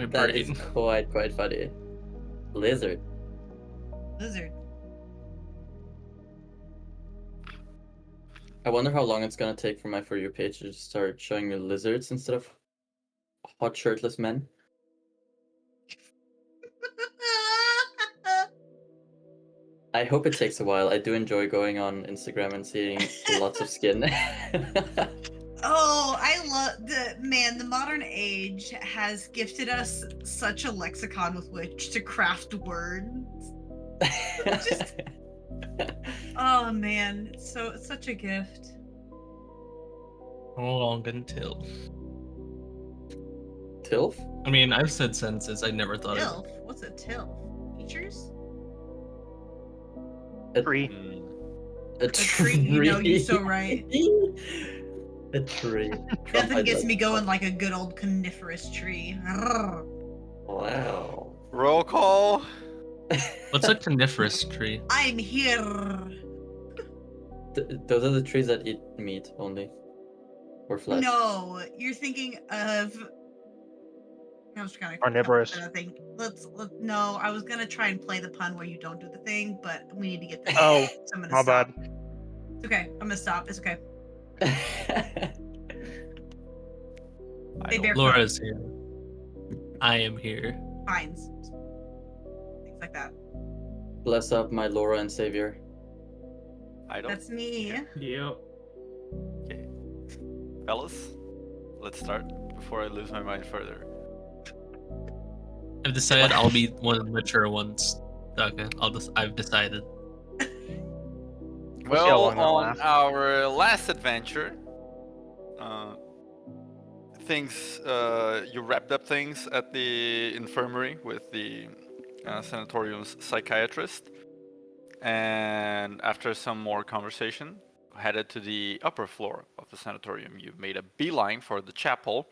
My That is brain. quite funny. Lizard. Lizard. I wonder how long it's gonna take for my For You page to start showing me lizards instead of hot shirtless men. I hope it takes a while. I do enjoy going on Instagram and seeing lots of skin. Oh, I love the modern age has gifted us such a lexicon with which to craft words. Just oh man, it's such a gift. How long until? Tilf? I mean, I've said senses. I never thought TILF? What's a TILF? Teachers? Tree. A tree, you know, you're so right. A tree. Nothing gets me going like a good old coniferous tree. Wow. Roll call. What's a coniferous tree? I'm here. Those are the trees that eat meat only. Or flesh. No, you're thinking of. I was trying to Carnivorous. thing. No, I was gonna try and play the pun where you don't do the thing, but we need to get this. Oh, so I'm gonna my stop. bad. It's okay. I'm gonna stop. It's okay. They bear Laura's here. I am here. pines. Things like that. Bless up my Laura and Savior. I don't. That's me. Yep. Okay. Fellas, let's start before I lose my mind further. I've decided I'll be one of the mature ones. Okay, I've decided. see how Well, long that'll on last. our last adventure, you wrapped up things at the infirmary with the sanatorium's psychiatrist, and after some more conversation, headed to the upper floor of the sanatorium. You made a beeline for the chapel,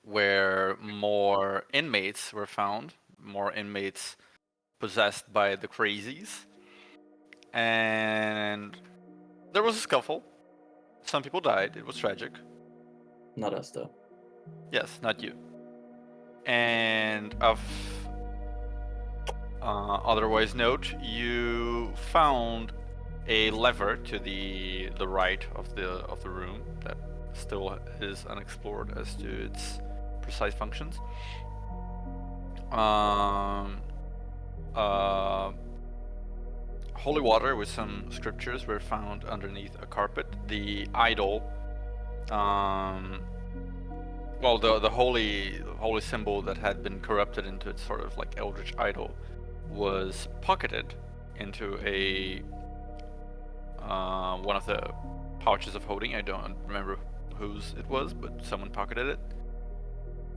where more inmates were found, more inmates possessed by the crazies, and there was a scuffle. Some people died. It was tragic. Not us though. Yes, not you. And of otherwise note, you found a lever to the right of the room that still is unexplored as to its precise functions. Holy water with some scriptures were found underneath a carpet. The idol, the holy symbol that had been corrupted into its sort of like eldritch idol, was pocketed into a one of the pouches of holding. I don't remember whose it was, but someone pocketed it.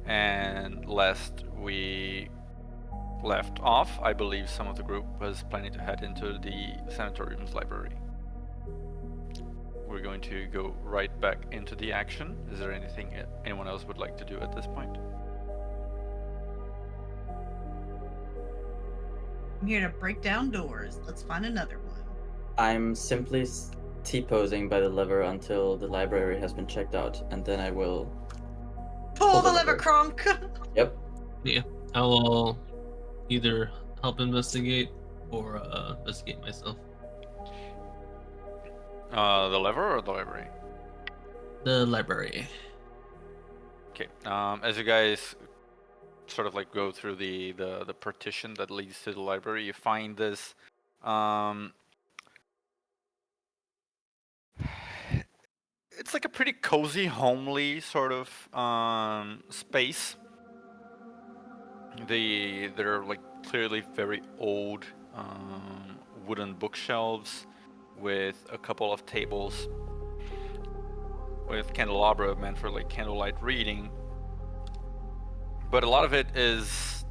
And last we left off, I believe some of the group was planning to head into the sanatorium's library. We're going to go right back into the action. Is there anything anyone else would like to do at this point? I'm here to break down doors. Let's find another one. I'm simply T-posing by the lever until the library has been checked out, and then I will... Pull the lever, Kronk! Yep. Yeah, I will either help investigate or investigate myself. The lever or the library? The library. Okay. As you guys sort of like go through the partition that leads to the library, you find this it's like a pretty cozy, homely sort of space. They're like clearly very old wooden bookshelves with a couple of tables with candelabra meant for like candlelight reading. But a lot of it is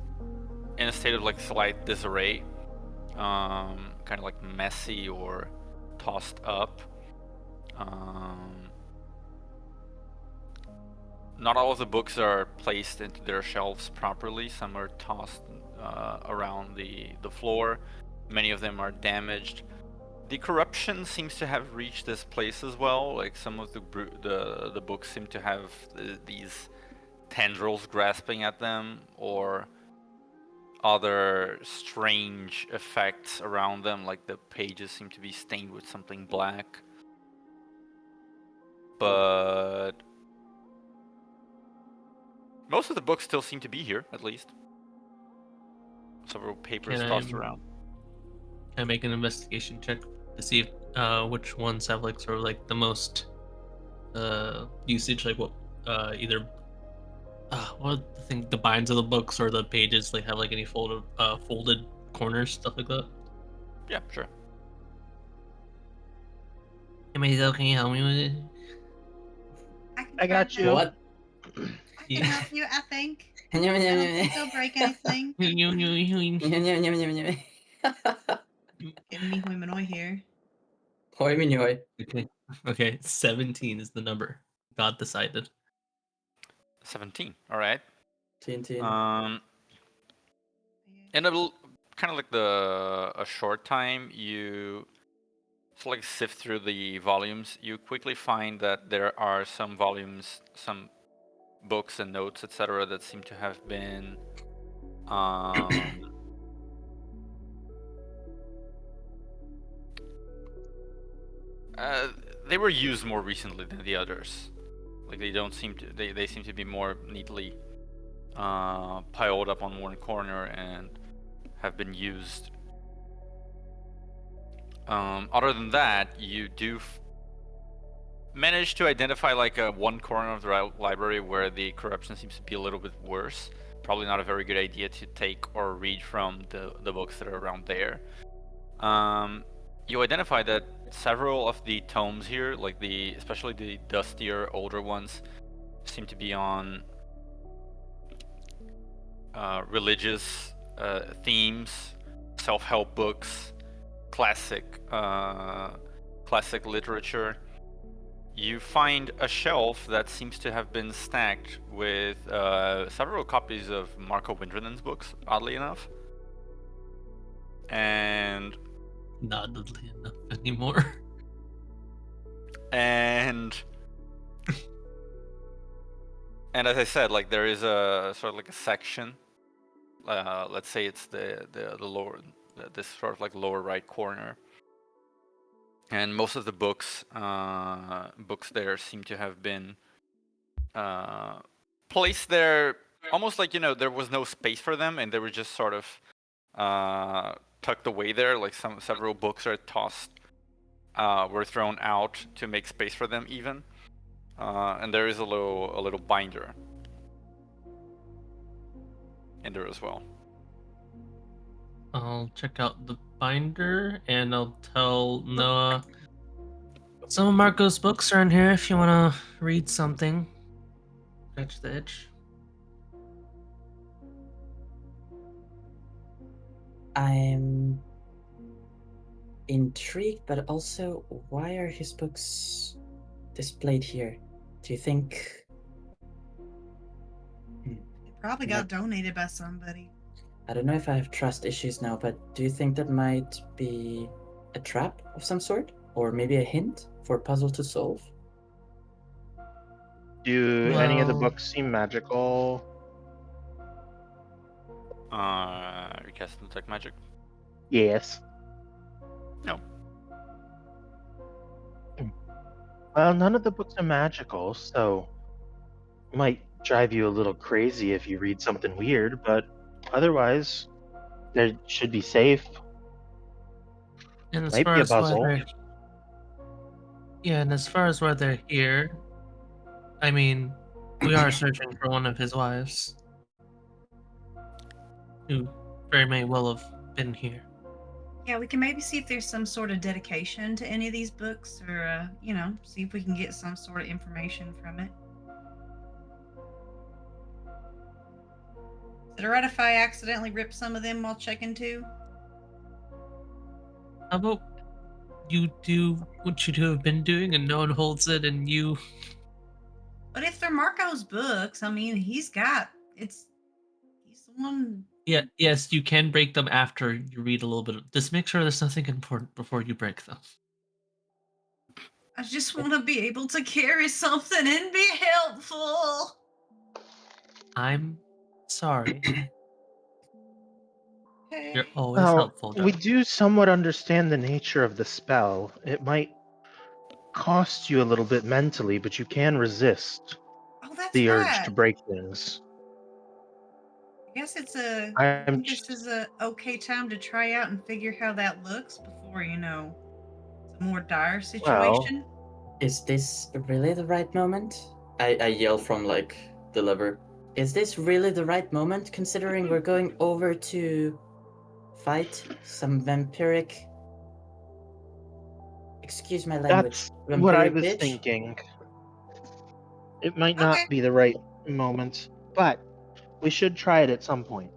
in a state of like slight disarray, kind of like messy or tossed up. Not all of the books are placed into their shelves properly. Some are tossed around the floor. Many of them are damaged. The corruption seems to have reached this place as well. Like some of the books seem to have these tendrils grasping at them or other strange effects around them, like the pages seem to be stained with something black. But most of the books still seem to be here, at least. Several papers tossed around. Can I make an investigation check to see if, which ones have like sort of like the most usage, like what either what the thing, the binds of the books or the pages, like have like any folded corners, stuff like that. Yeah, sure. Hey, Mazel, can you help me with it? I got try you. What? that. I can help you, I think. Yum, I yum, don't yum, think they'll break anything. yum, yum, yum, yum. Getting me Huimanoi here. Hoi min hoi. Okay, 17 is the number. God decided. 17. All right. Teen. In a kind of like a short time, you like sift through the volumes. You quickly find that there are some volumes, some books and notes, etc., that seem to have been they were used more recently than the others. Like they don't seem to they seem to be more neatly piled up on one corner and have been used. Other than that, you do manage to identify like one corner of the library where the corruption seems to be a little bit worse. Probably not a very good idea to take or read from the books that are around there. You identify that several of the tomes here, like especially the dustier, older ones, seem to be on religious themes, self-help books, classic literature. You find a shelf that seems to have been stacked with several copies of Marco Windrinen's books, oddly enough. And Not oddly enough anymore. And as I said, like there is a sort of like a section. Let's say it's the lower, this sort of like lower right corner. And most of the books there seem to have been placed there almost like, there was no space for them, and they were just sort of tucked away there. Like several books are tossed, were thrown out to make space for them even. And there is a little binder in there as well. I'll check out the binder and I'll tell Noah some of Marco's books are in here if you want to read something. Scratch the itch. I'm intrigued, but also, why are his books displayed here? Do you think... Probably got donated by somebody. I don't know if I have trust issues now, but do you think that might be a trap of some sort? Or maybe a hint for a puzzle to solve? Do any of the Well- books seem magical? You cast detect magic? Yes. No. Well, none of the books are magical, so it might drive you a little crazy if you read something weird, but otherwise, they should be safe. And as Might far be a as why puzzle. and as far as why they're here, I mean, we are searching for one of his wives, who very may well have been here. Yeah, we can maybe see if there's some sort of dedication to any of these books, or see if we can get some sort of information from it. Is it alright if I accidentally rip some of them while checking too? How about you do what you have been doing and no one holds it and you... But if they're Marco's books, I mean, he's the one. Yeah, yes, you can break them after you read a little bit. Just make sure there's nothing important before you break them. I just want to be able to carry something and be helpful. I'm sorry. Okay. You're always Well, helpful, we Joe. do somewhat understand the nature of the spell. It might cost you a little bit mentally, but you can resist Oh, that's the urge to rad. break things. I guess it's a. I I'm think this is a okay time to try out and figure how that looks before it's a more dire situation. Is this really the right moment? I yell from like the lever. Is this really the right moment, considering we're going over to fight some vampiric? Excuse my language. That's what I Vampiric was bitch. thinking. It might Okay. not be the right moment, but we should try it at some point.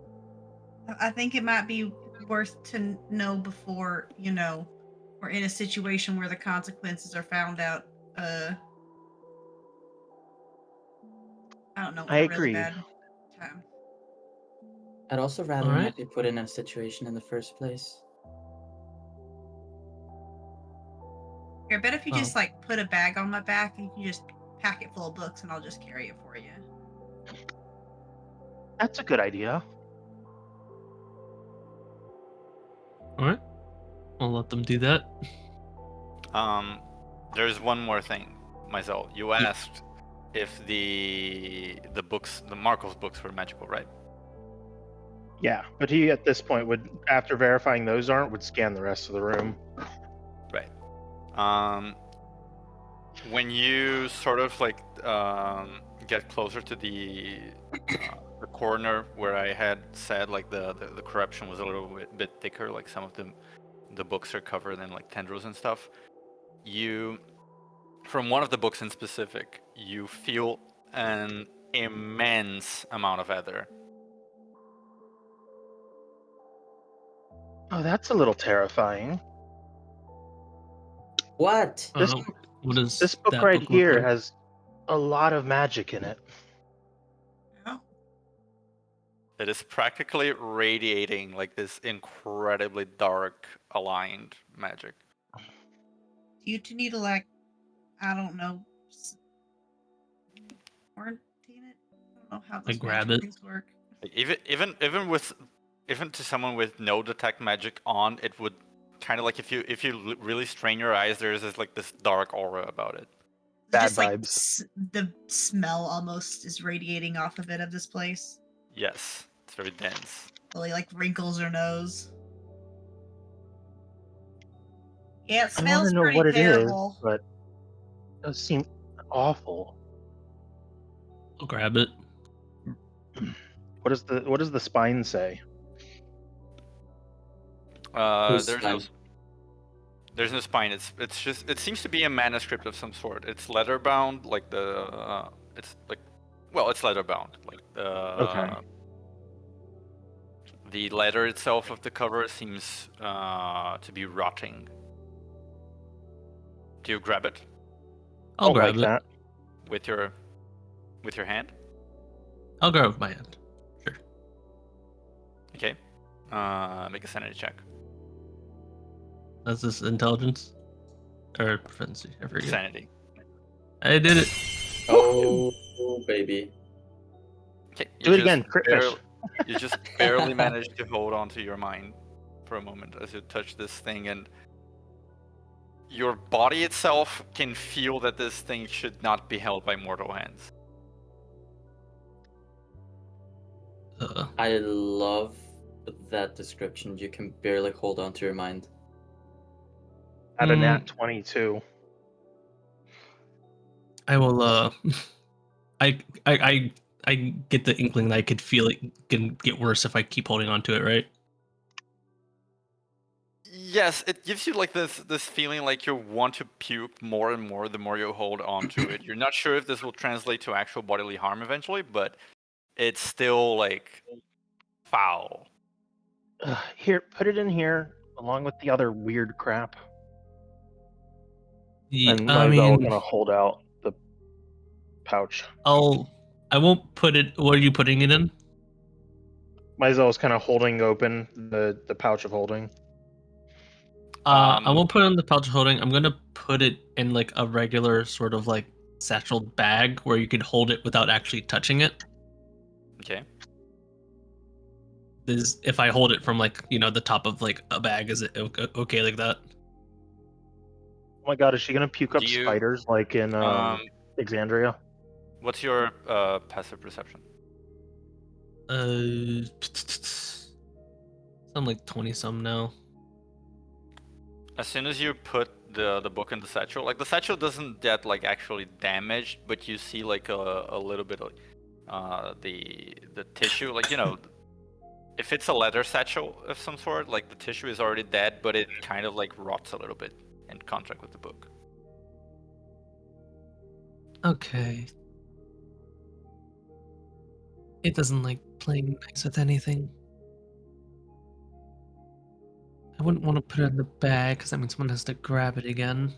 I think it might be worth to know before we're in a situation where the consequences are found out. I don't know, I in a really agree. bad time. I'd also rather Alright. not be put in a situation in the first place. Here, I bet if you Well. just put a bag on my back and you can just pack it full of books and I'll just carry it for you. That's a good idea. Alright. I'll let them do that. There's one more thing, Myzel. You asked if the books, the Markov's books, were magical, right? Yeah, but he at this point would, after verifying those aren't, would scan the rest of the room. Right. When you sort of get closer to the corner where I had said the corruption was a little bit thicker, like some of the books are covered in like tendrils and stuff. From one of the books in specific, you feel an immense amount of ether. Oh, that's a little terrifying. What? This What does this book that right book look here like? has a lot of magic in it. Oh, It is practically radiating like this incredibly dark, aligned magic. do you two need to I don't know, quarantine it? I don't know how those grab magic it. things work. Like, even to someone with no detect magic on, it would kind of like if you really strain your eyes, there's this dark aura about it. Bad Just vibes. The smell almost is radiating off of it of this place. Yes, it's very dense. Really wrinkles her nose. Yeah, it I want smells to know pretty what it is, terrible. but it does seem awful. I'll grab it. What does the spine say? Whose There's spine? there's no spine. It's just, it seems to be a manuscript of some sort. It's leather bound, it's leather bound. Okay. The leather itself of the cover seems to be rotting. Do you grab it I'll grab like it. that. with your hand? I'll grab it with my hand. Sure. Okay. Make a sanity check. That's this intelligence? Or proficiency? I forget. Sanity. I did it. Oh, baby. Okay. Do it again, crit fish. You just barely managed to hold on to your mind for a moment as you touch this thing, and your body itself can feel that this thing should not be held by mortal hands. I love that description. You can barely hold on to your mind. At a nat 22. I will. I get the inkling that I could feel it can get worse if I keep holding on to it, right? Yes, it gives you this feeling like you want to puke more and more the more you hold on to it. You're not sure if this will translate to actual bodily harm eventually, but it's still foul. Here, put it in here along with the other weird crap. Yeah, And I Myzel mean, gonna hold out the pouch. I won't put it. What are you putting it in? Myzel's kind of holding open the pouch of holding. I won't put it in the pouch holding. I'm gonna put it in a regular sort of satchel bag where you can hold it without actually touching it. Okay. If I hold it from like the top of like a bag, is it okay like that? Oh my god, is she gonna puke up Do you- spiders like in Exandria? What's your passive perception? I'm like 20 some now. As soon as you put the book in the satchel, like the satchel doesn't get like actually damaged, but you see like a little bit of the tissue, like if it's a leather satchel of some sort, like the tissue is already dead, but it kind of like rots a little bit in contact with the book. Okay. It doesn't like playing nice with anything. I wouldn't want to put it in the bag because that means someone has to grab it again.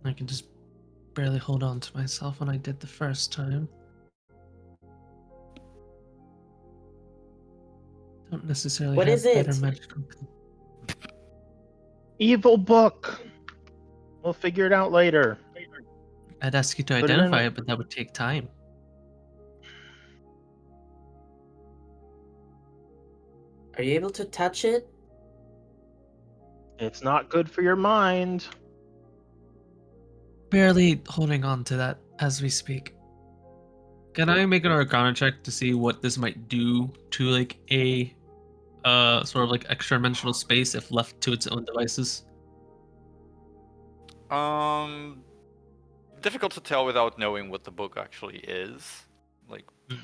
I can just barely hold on to myself when I did the first time. Don't necessarily What have is it? better magical. Evil book. We'll figure it out later. I'd ask you to Put it in identify a- it, but that would take time. Are you able to touch it? It's not good for your mind. Barely holding on to that as we speak. Can I make an Arcana check to see what this might do to like a sort of like extra dimensional space if left to its own devices? Difficult to tell without knowing what the book actually is. Like, Hmm.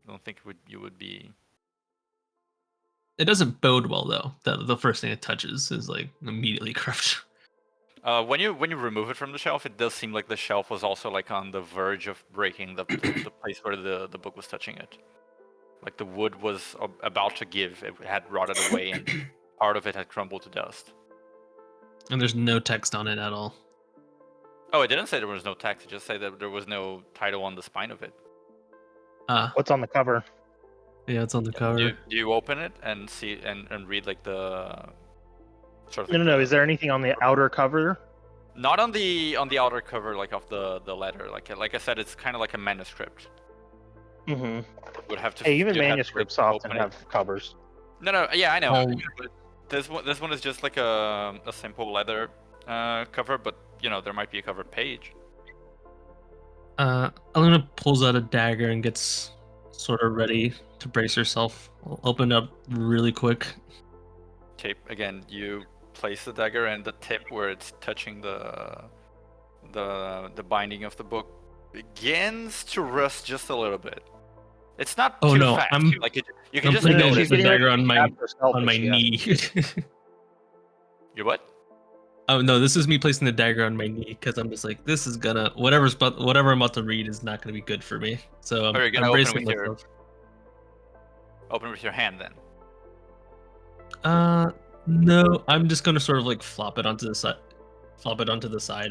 I don't think you would be. It doesn't bode well though. That the first thing it touches is like immediately corrupt. When you remove it from the shelf, it does seem like the shelf was also like on the verge of breaking the place where the book was touching it. Like the wood was about to give. It had rotted away, and part of it had crumbled to dust. And there's no text on it at all. Oh, it didn't say there was no text. It just said that there was no title on the spine of it. What's on the cover? Yeah, it's on the cover. Do you open it and see and read like the sort of No. Is there anything on the outer cover? Not on the outer cover, like of the letter. Like I said, it's kind of like a manuscript. Mm-hmm. Would have to. Hey, even you'd have to manuscripts often open it. have covers. No, yeah, I know. Oh. But this one is just like a simple leather cover, but there might be a covered page. Aluna pulls out a dagger and gets sort of ready to brace herself. I'll open it up really quick. Okay, again, you place the dagger, and the tip where it's touching the binding of the book begins to rust just a little bit. It's not Oh, too no, fast. I'm- Like you can I'm just putting No, the notice. she's getting dagger ready on to my stab herself on my if she has knee. You what? Oh no, this is me placing the dagger on my knee because I'm just like, this is gonna whatever I'm about to read is not gonna be good for me. So Oh, you're gonna I'm open bracing with your- myself. Open with your hand then. No, I'm just gonna sort of like flop it onto the side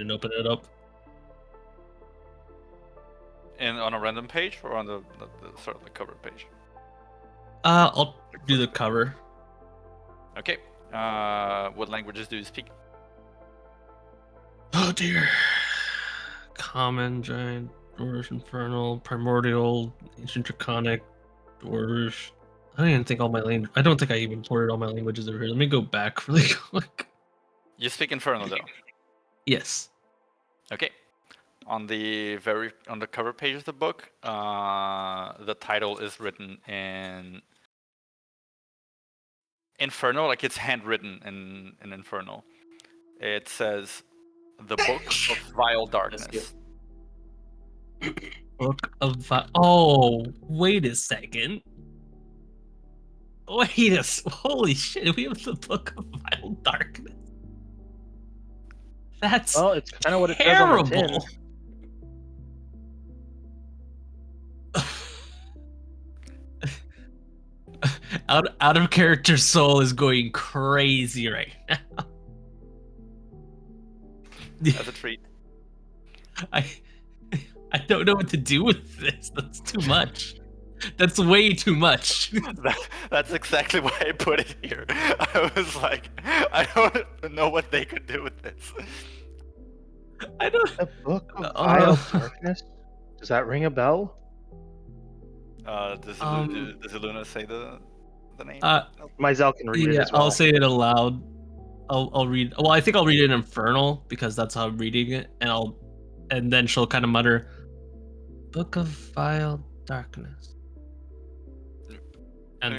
and open it up. And on a random page or on the sort of the cover page. I'll do the cover. Okay. What languages do you speak? Oh dear. Common, giant, Dwarvish, infernal, primordial, ancient draconic, Dwarvish. I don't even think all my language. I don't think I even ported all my languages over here. Let me go back really quick. You speak Infernal though. Yes. Okay. On the cover page of the book, the title is written in Infernal, like it's handwritten in Infernal. It says, "The Book of Vile Darkness." Book of Oh, wait a second. Holy shit! We have the Book of Vile Darkness. That's Well, it's kind of what it says on the tin. terrible. Out of character soul is going crazy right now. That's a treat. I don't know what to do with this. That's too much. That's way too much. That's exactly why I put it here. I was like, I don't know what they could do with this. I don't. The Book of Uh, Vile Darkness? Does that ring a bell? Does Iluna say the name? Myzel can read it Yeah, as well. I'll say it aloud. I'll read. Well, I think I'll read it in Infernal because that's how I'm reading it, and then she'll kind of mutter, "Book of Vile Darkness." And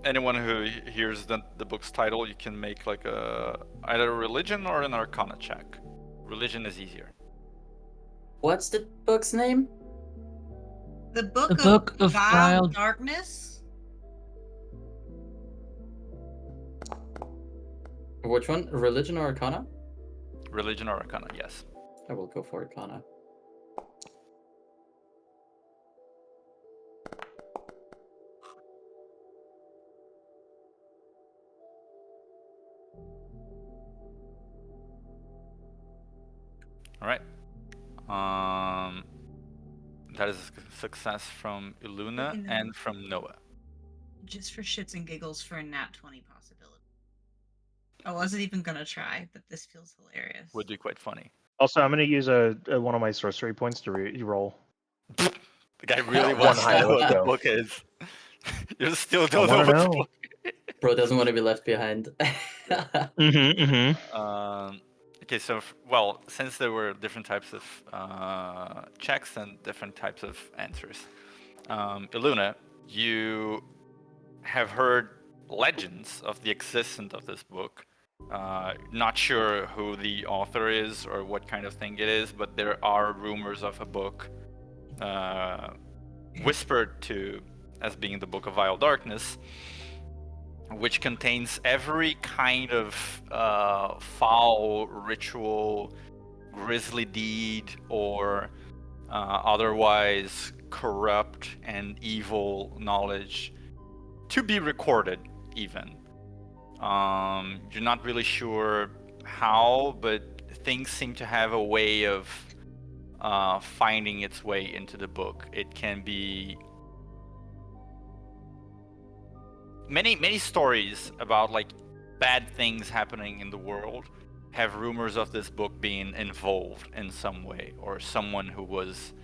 Anyone who hears the book's title, you can make like either a religion or an arcana check. Religion is easier. What's the book's name? The Book, The Book of Vile Vile- Darkness? Which one? Religion or Arcana? Religion or arcana, yes. I will go for Arcana. All right. That is a success from Iluna Okay, and from Noah. Just for shits and giggles for a nat 20 possibility. I wasn't even gonna try, but this feels hilarious. Would be quite funny. Also, I'm going to use one of my sorcery points to re-roll. The guy really One wants to higher, know let's what the go. book is. You still don't I know wanna what the know. book. Bro doesn't want to be left behind. Okay, so since there were different types of checks and different types of answers, Iluna, you have heard legends of the existence of this book. Not sure who the author is or what kind of thing it is, but there are rumors of a book whispered to as being the Book of Vile Darkness, which contains every kind of foul ritual, grisly deed, or otherwise corrupt and evil knowledge to be recorded, even. You're not really sure how, but things seem to have a way of finding its way into the book. It can be many stories about like bad things happening in the world have rumors of this book being involved in some way, or someone who was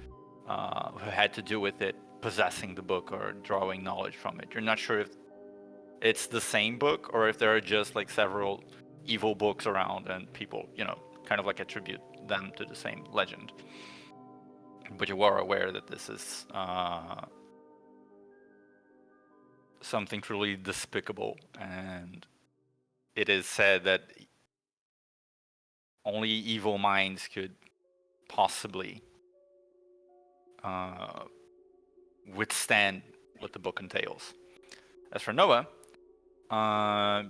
who had to do with it possessing the book or drawing knowledge from it. You're not sure if it's the same book or if there are just like several evil books around and people, kind of like attribute them to the same legend. But you are aware that this is something truly despicable, and it is said that only evil minds could possibly withstand what the book entails. As for Noah,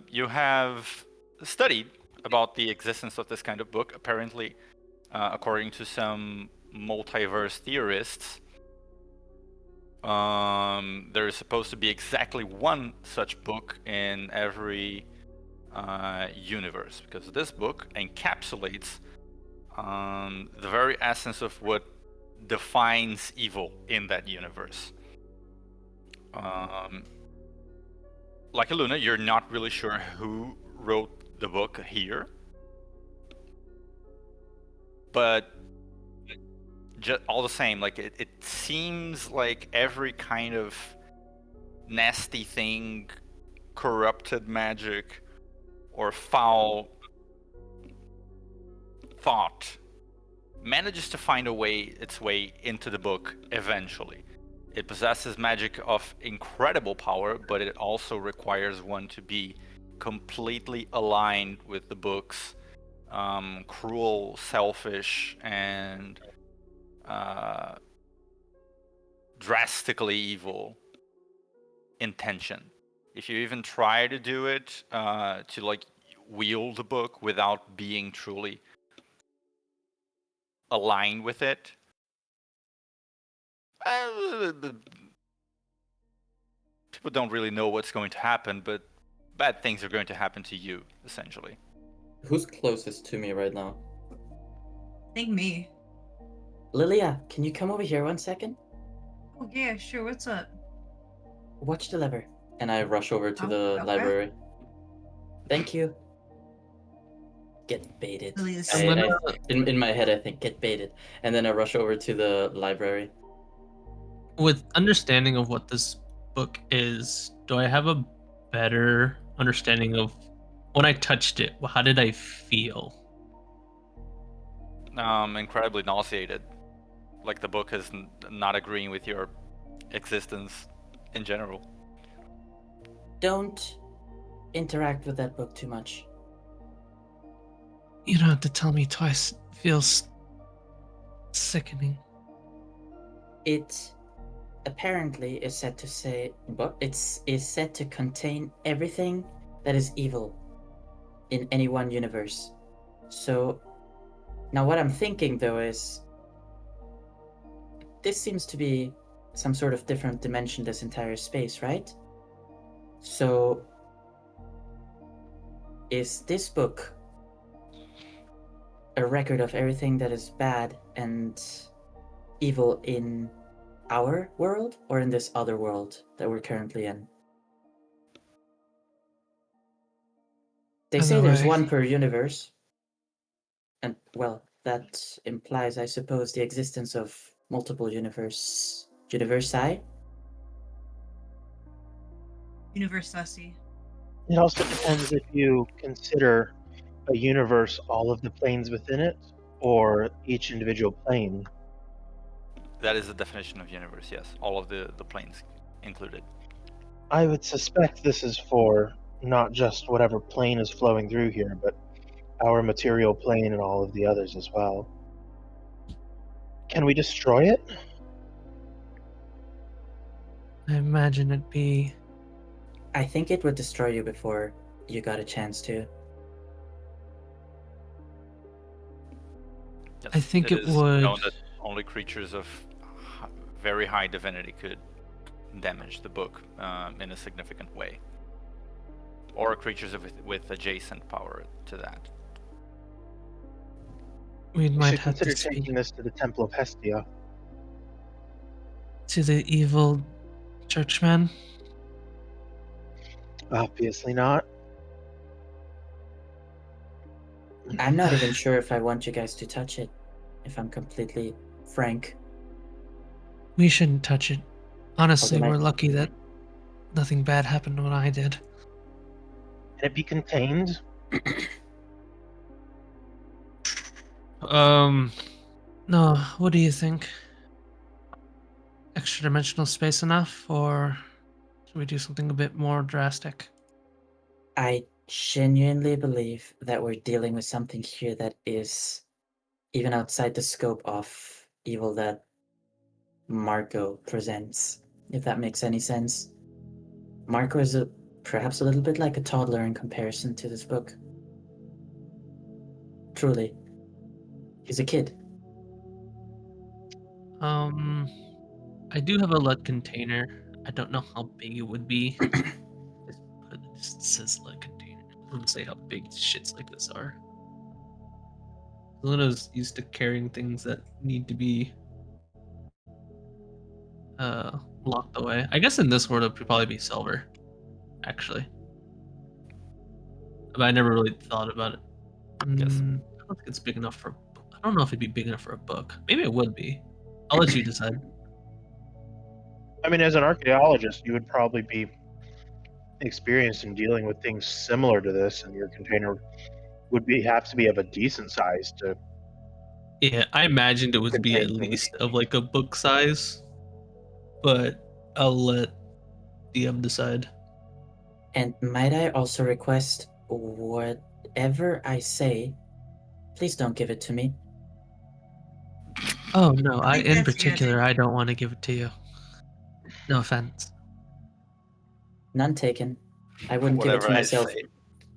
you have studied about the existence of this kind of book. Apparently, according to some multiverse theorists, there is supposed to be exactly one such book in every universe, because this book encapsulates the very essence of what defines evil in that universe. Like Iluna, you're not really sure who wrote the book here, but all the same, like it seems like every kind of nasty thing, corrupted magic, or foul thought manages to find its way into the book eventually. It possesses magic of incredible power, but it also requires one to be completely aligned with the book's cruel, selfish, and drastically evil intention. If you even try to do it, to like wield the book without being truly aligned with it, people don't really know what's going to happen, but bad things are going to happen to you, essentially. Who's closest to me right now? I think me. Lilia, can you come over here 1 second? Oh yeah, sure. What's up? Watch the lever. And I rush over to Oh, the okay. library. Thank you. get baited. Really is- I'm gonna- In my head, I think get baited, and then I rush over to the library. With understanding of what this book is, do I have a better understanding of when I touched it? How did I feel? Incredibly nauseated. Like the book is not agreeing with your existence in general. Don't interact with that book too much. You don't have to tell me twice. It feels sickening. It apparently is said to say, but is said to contain everything that is evil in any one universe. So now what I'm thinking though is this seems to be some sort of different dimension, this entire space, right? So is this book a record of everything that is bad and evil in our world or in this other world that we're currently in? They say Either there's way. one per universe. And, well, that implies, I suppose, the existence of multiple universi. University. It also depends if you consider a universe all of the planes within it, or each individual plane. That is the definition of universe, yes. All of the planes included. I would suspect this is for not just whatever plane is flowing through here, but our material plane and all of the others as well. Can we destroy it? I imagine it'd be. I think it would destroy you before you got a chance to. Yes, I think it is would- known that only creatures of very high divinity could damage the book in a significant way, or creatures with adjacent power to that. We We might should have to consider speak taking this to the Temple of Hestia. to the evil churchman. Obviously not. I'm not even sure if I want you guys to touch it, if I'm completely frank. We shouldn't touch it. Honestly, then I- we're lucky that nothing bad happened when I did. Can it be contained? No, what do you think? Extra dimensional space enough, or should we do something a bit more drastic? I genuinely believe that we're dealing with something here that is even outside the scope of evil that Marco presents, if that makes any sense. Marco is perhaps a little bit like a toddler in comparison to this book. Truly. He's a kid. I do have a lead container. I don't know how big it would be. It just says lead container. It doesn't say how big shits like this are. Luna's used to carrying things that need to be locked away. I guess in this world it would probably be silver, actually. But I never really thought about it. Yes. I don't think it's big enough for. I don't know if it'd be big enough for a book. Maybe it would be. I'll let you decide. I mean, as an archaeologist, you would probably be experienced in dealing with things similar to this, and your container would have to be of a decent size to. Yeah, I imagined it would be at Contain things. least of like a book size, but I'll let DM decide. And might I also request whatever I say, please don't give it to me. Oh no, I think in that's particular good. I don't want to give it to you. No offense. None taken. I wouldn't give it Whatever to I myself. say.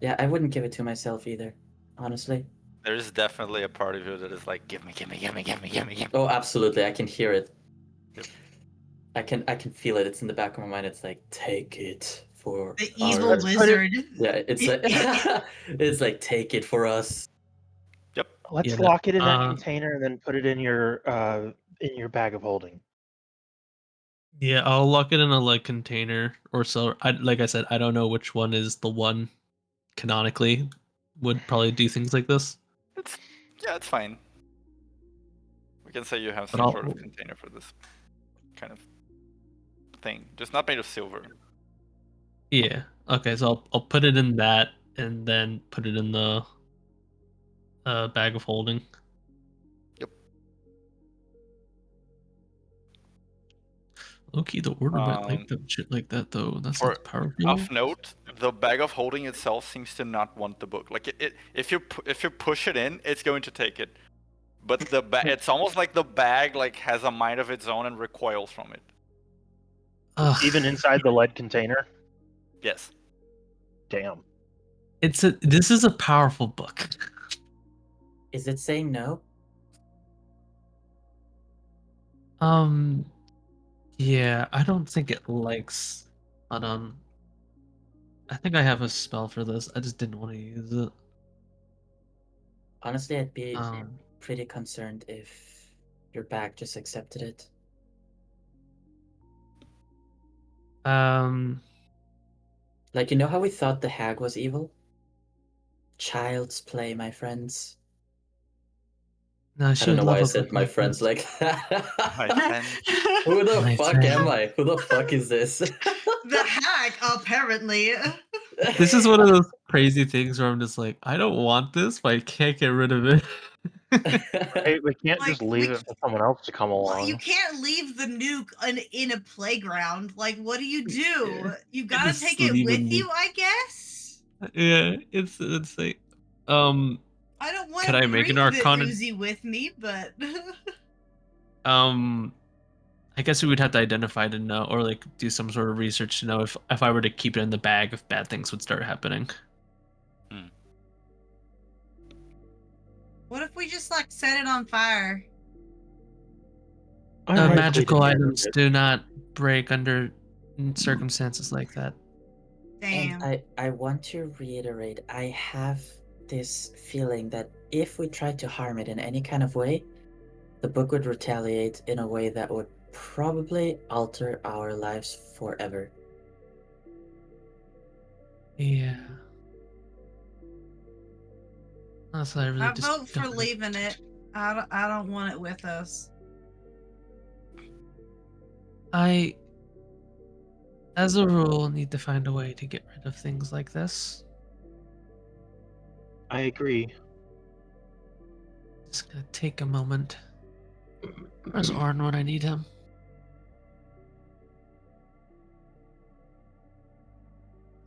Yeah, I wouldn't give it to myself either, honestly. There's definitely a part of you that is like, give me. Oh, absolutely. I can hear it. Yep. I can feel it. It's in the back of my mind. It's like, take it for The our-" evil Let's put it- wizard. Yeah, it's like it's like take it for us. Yep. Let's Yeah, lock it in that container and then put it in your bag of holding. Yeah, I'll lock it in a like container or so. Like I said, I don't know which one is the one canonically, would probably do things like this. It's fine. We can say you have But some I'll- sort of container for this kind of thing, just not made of silver. Yeah. Okay, so I'll put it in that, and then put it in the bag of holding. Yep. Okay, the order might like Um, them shit like that though. That for sounds powerful. Of note, the bag of holding itself seems to not want the book. Like if you push it in, it's going to take it. But it's almost like the bag like has a mind of its own and recoils from it. Ugh. Even inside the lead container? Yes. Damn. This is a powerful book. Is it saying no? Yeah, I don't think it likes. Hold on. I think I have a spell for this. I just didn't want to use it. Honestly, I'd be Um, pretty concerned if your bag just accepted it. Like, you know how we thought the hag was evil? Child's play, my friends. no, I she don't would know why love I a said book my like friends this. like that. My friend. Who the My fuck friend. am I? Who the fuck is this? The hag, apparently. This is one of those crazy things where I'm just like, I don't want this, but I can't get rid of it. Hey, we can't Like, just leave it for someone else to come Well, you along. can't leave the nuke in a playground. Like, what do you do? Yeah. You gotta just take it leave with it. you, I guess. Yeah, it's like, I don't want could to I make bring an the Arcana? Uzi with me, but I guess we would have to identify to know, or like do some sort of research to know if I were to keep it in the bag, if bad things would start happening. what if we just like set it on fire? Alright, Magical we did items it. do not break under circumstances like that. Damn. And I want to reiterate, I have this feeling that if we tried to harm it in any kind of way, the book would retaliate in a way that would probably alter our lives forever. Yeah. That's I really I just vote for don't leaving it. I don't want it with us. I, as a rule, need to find a way to get rid of things like this. I agree. Just gonna take a moment. Where's Arn when I need him?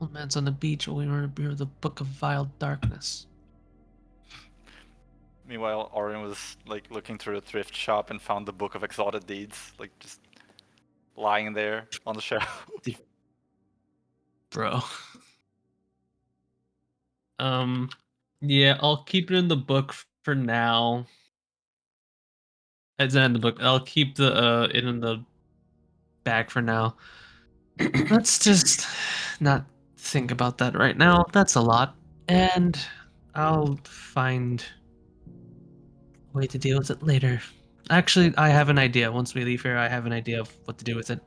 Old man's on the beach while we run a beer with the Book of Vile Darkness. Meanwhile, Orin was like looking through a thrift shop and found the Book of Exalted Deeds, like just lying there on the shelf. Bro. Yeah, I'll keep it in the book for now. It's in the book. I'll keep the it in the bag for now. Let's just not think about that right now. That's a lot. And I'll find a way to deal with it later. Actually, I have an idea. Once we leave here, I have an idea of what to do with it.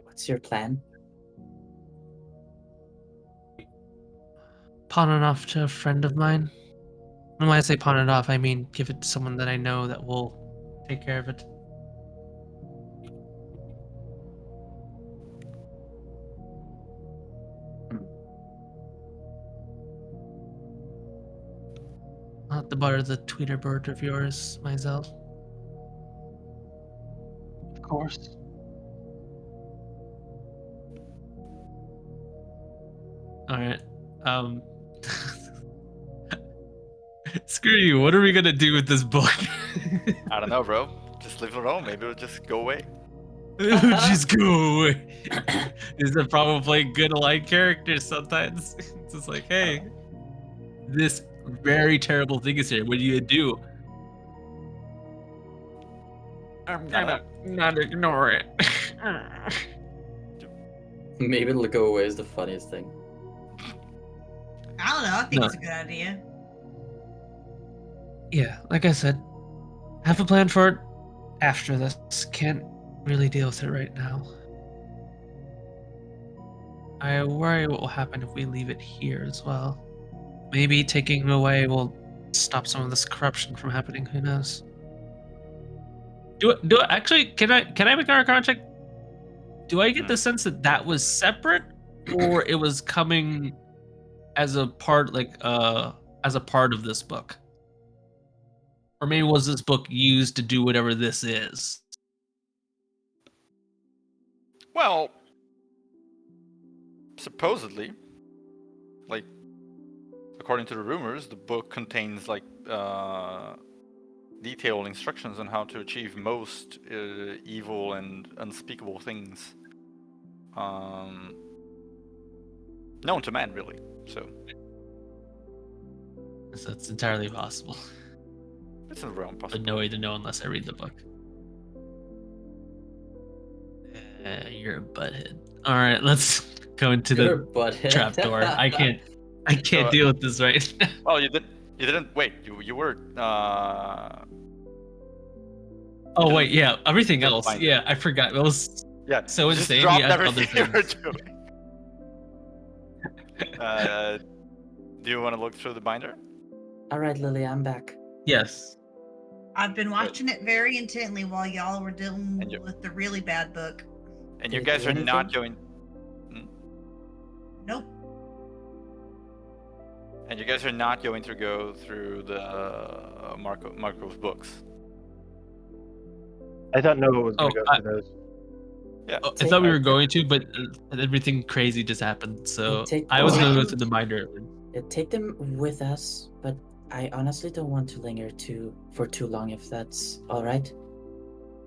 What's your plan? Pawn it off to a friend of mine. And when I say pawn it off, I mean give it to someone that I know that will take care of it. I'll have to borrow the tweeter bird of yours myself. Of course. Alright. Screw you, what are we gonna do with this book? I don't know, bro. Just leave it alone. Maybe it'll just go away. It would just go away. Is the problem playing good aligned characters sometimes? It's just like, hey, this very terrible thing is here. What are you gonna do? I'm gonna not ignore it. Maybe it'll go away is the funniest thing. I don't know. I think No. it's a good idea. Yeah, like I said, have a plan for it after this. Can't really deal with it right now. I worry what will happen if we leave it here as well. Maybe taking it away will stop some of this corruption from happening. Who knows? Actually? Can I make an Arcana check? Do I get the sense that that was separate, or it was coming as a part, as a part of this book, or maybe was this book used to do whatever this is? Well, supposedly, like, according to the rumors, the book contains like detailed instructions on how to achieve most evil and unspeakable things known to man, really. So That's entirely possible. it's a realm But possible. no way to know unless I read the book. You're a butthead. All right, let's go into You're the butthead. trapdoor. I can't So, deal with this right now. Well, you didn't wait. You were Oh wait, yeah, everything Didn't else. find it. Yeah, I forgot. It was yeah. so you just insane. dropped You asked other everything you were things. doing. Do you want to look through the binder? All right, Lily, I'm back. Yes. I've been watching it very intently while y'all were dealing And you- with the really bad book. And Did you it guys do are not anything? going. Nope. And you guys are not going to go through the Marco's books. I thought Noah was going to Oh, go through those. Yeah. I thought we were going to, but everything crazy just happened. So Take- I was gonna go take- through the binder. Take them with us, but I honestly don't want to linger for too long if that's all right.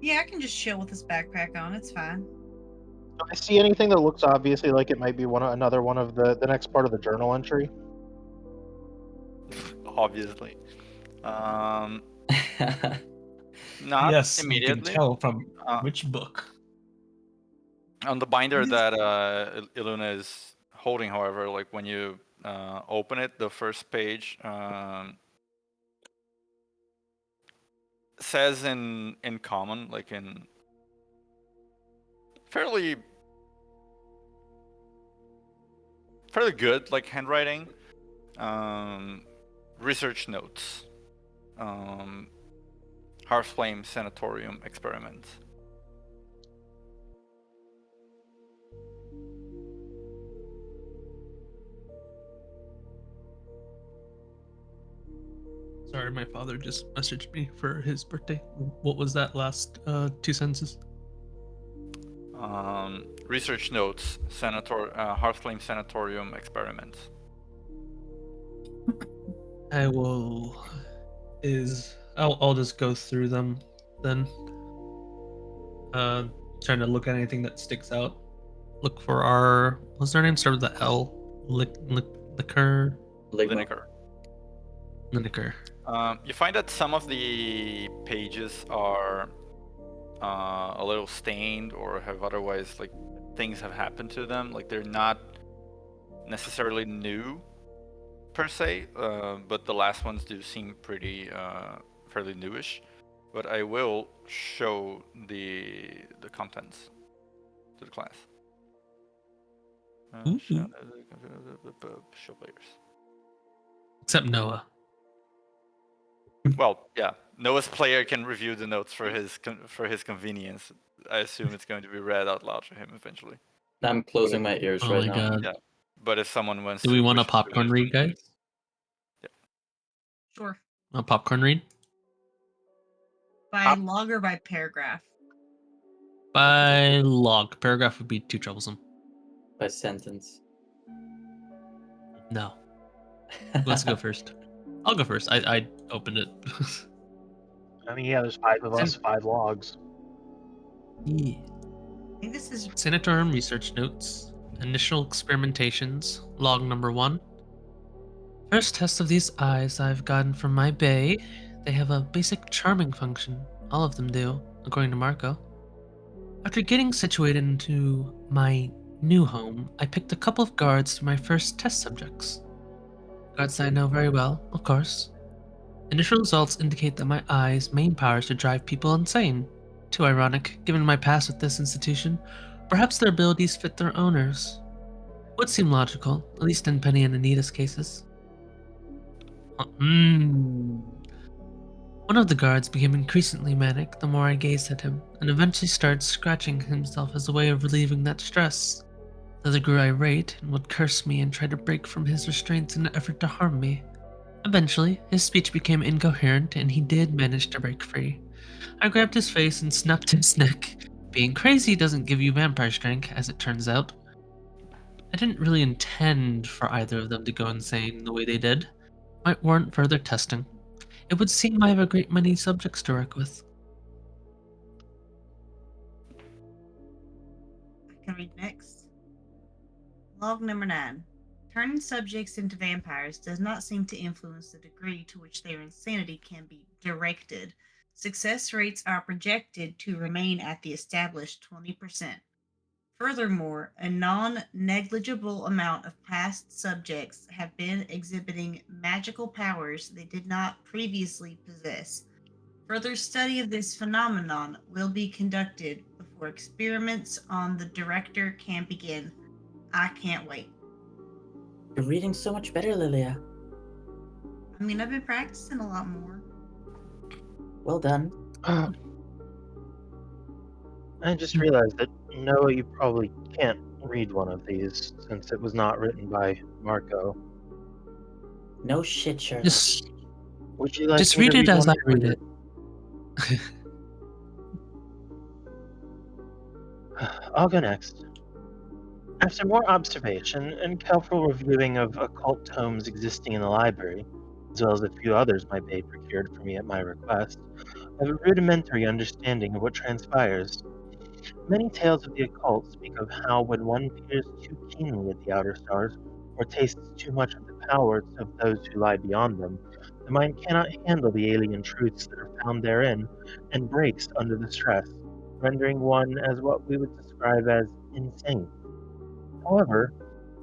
Yeah, I can just chill with this backpack on. It's fine. Do I see anything that looks obviously like it might be another one of the next part of the journal entry? Obviously. Not Yes, immediately. you can tell from Uh, which book. On the binder This- that Iluna is holding, however, like when you open it, the first page says in common, like in fairly good like handwriting, research notes, Hearthflame Sanatorium experiments. Sorry, my father just messaged me for his birthday. What was that last 2 sentences? Research notes, Hearthflame Sanatorium experiments. I will. I'll just go through them then. Trying to look at anything that sticks out. Look for our. What's their name? Start with the L. Liquor. Lineker. Lineker. You find that some of the pages are a little stained or have otherwise like things have happened to them. Like they're not necessarily new per se, but the last ones do seem pretty fairly newish. But I will show the contents to the class. Show players. Except Noah. Well, yeah. Noah's player can review the notes for his convenience. I assume it's going to be read out loud for him eventually. I'm closing my ears Oh right my now. god. Yeah. But if someone wants Do we want a wishes to popcorn read, guys? Sure. A popcorn read? By log or by paragraph? By log. Paragraph would be too troublesome. By sentence. No. Let's go first. I'll go first. I opened it. I mean, yeah, there's 5 of us, 5 logs. Yeah. I think this is Sanatorium research notes. Initial experimentations. Log number 1. First test of these eyes I've gotten from my bay. They have a basic charming function. All of them do, according to Marco. After getting situated into my new home, I picked a couple of guards to my first test subjects. Guards I know very well, of course. Initial results indicate that my eyes' main power is to drive people insane. Too ironic, given my past with this institution. Perhaps their abilities fit their owners. Would seem logical, at least in Penny and Anita's cases. One of the guards became increasingly manic the more I gazed at him, and eventually started scratching himself as a way of relieving that stress. The other grew irate and would curse me and try to break from his restraints in an effort to harm me. Eventually, his speech became incoherent and he did manage to break free. I grabbed his face and snapped his neck. Being crazy doesn't give you vampire strength, as it turns out. I didn't really intend for either of them to go insane the way they did. Might warrant further testing. It would seem I have a great many subjects to work with. I can read next. Log number 9. Turning subjects into vampires does not seem to influence the degree to which their insanity can be directed. Success rates are projected to remain at the established 20%. Furthermore, a non-negligible amount of past subjects have been exhibiting magical powers they did not previously possess. Further study of this phenomenon will be conducted before experiments on the director can begin. I can't wait. You're reading so much better, Lilia. I mean, I've been practicing a lot more. Well done. I just realized that Noah, you probably can't read one of these since it was not written by Marco. No shit, Sherlock. Would you like Just me read to it as one I for read you? it. I'll go next. After more observation and careful reviewing of occult tomes existing in the library, as well as a few others my babe procured for me at my request, I have a rudimentary understanding of what transpires. Many tales of the occult speak of how when one peers too keenly at the outer stars, or tastes too much of the powers of those who lie beyond them, the mind cannot handle the alien truths that are found therein, and breaks under the stress, rendering one as what we would describe as insane. However,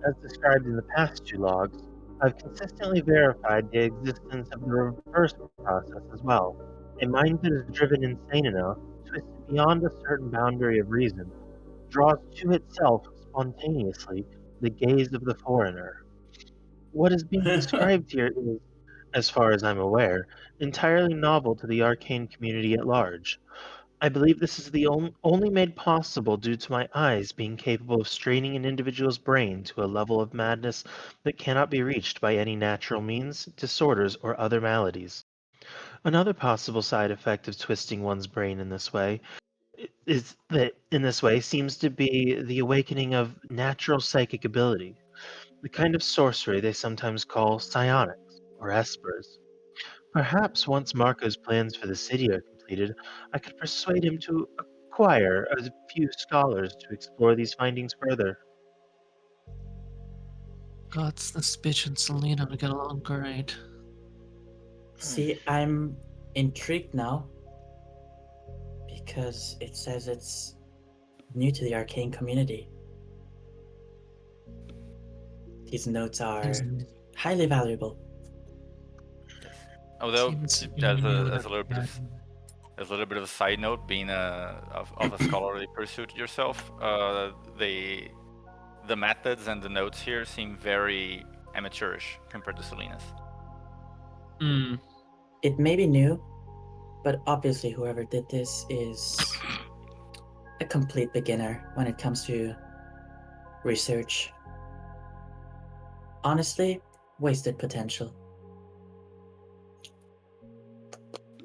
as described in the past two logs, I've consistently verified the existence of the reverse process as well. A mind that is driven insane enough, twisted beyond a certain boundary of reason, draws to itself spontaneously the gaze of the foreigner. What is being described here is, as far as I'm aware, entirely novel to the arcane community at large. I believe this is the only made possible due to my eyes being capable of straining an individual's brain to a level of madness that cannot be reached by any natural means, disorders, or other maladies. Another possible side effect of twisting one's brain in this way seems to be the awakening of natural psychic ability, the kind of sorcery they sometimes call psionics or espers. Perhaps once Marco's plans for the city are completed, I could persuade him to acquire a few scholars to explore these findings further. Gods, this bitch and Selena would get along great. See, I'm intrigued now because it says it's new to the arcane community. These notes are highly valuable. Although, Seems as new a little bit bad. as a little bit of a side note, being of a scholarly pursuit yourself, the methods and the notes here seem very amateurish compared to Selena's. Hmm. It may be new, but obviously whoever did this is a complete beginner when it comes to research. Honestly, wasted potential.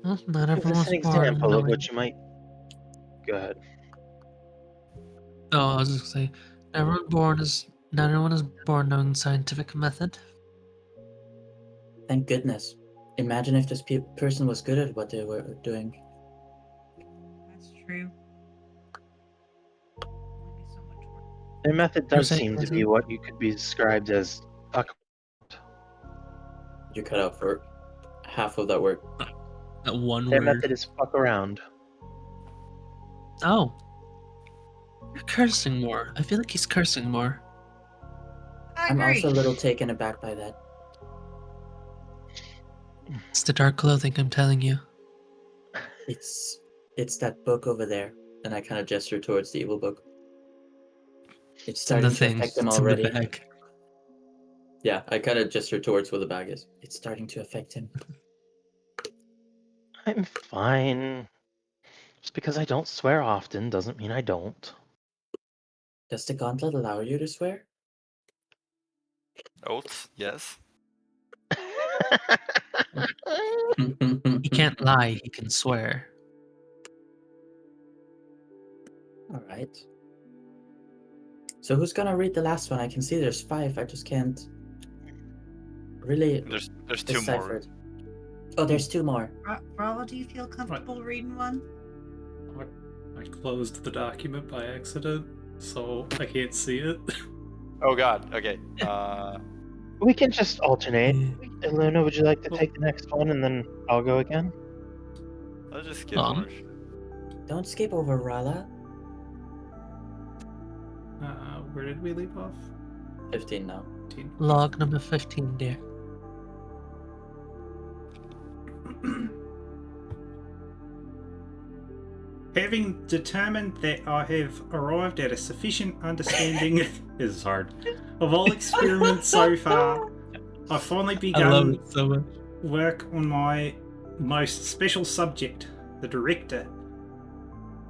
Well, not Give us everyone's an born example of knowing. what you might. Go ahead. Oh, I was just gonna say, not everyone is born knowing the scientific method. Thank goodness. Imagine if this person was good at what they were doing. That's true. It'd be so much work. Their method You're does saying, seem to Leslie? be what you could be described as You cut out for half of that word. That one their word. method is fuck around. Oh. You're cursing more. I feel like he's cursing more. I I'm agree. also a little taken aback by that. It's the dark clothing, I'm telling you. It's that book over there, and I kind of gesture towards the evil book. It's It's in the starting to thing. affect him It's in the already. bag. Yeah, I kind of gesture towards where the bag is. It's starting to affect him. I'm fine. Just because I don't swear often doesn't mean I don't. Does the gauntlet allow you to swear? Oaths, yes. He can't lie. He can swear. All right. So who's gonna read the last one? I can see there's 5. I just can't really There's 2 decipher more. it. Oh, there's 2 more. Rala, do you feel comfortable reading one? I closed the document by accident, so I can't see it. Oh god, okay. We can just alternate. Eh, Elena, would you like to Well- take the next one and then I'll go again? Let's just skip On. one. Don't skip over Rala. Where did we leave off? 15 now. 10. Log number 15, dear. Having determined that I have arrived at a sufficient understanding this is hard, of all experiments so far, I've finally I love begun it so much. work on my most special subject, the director.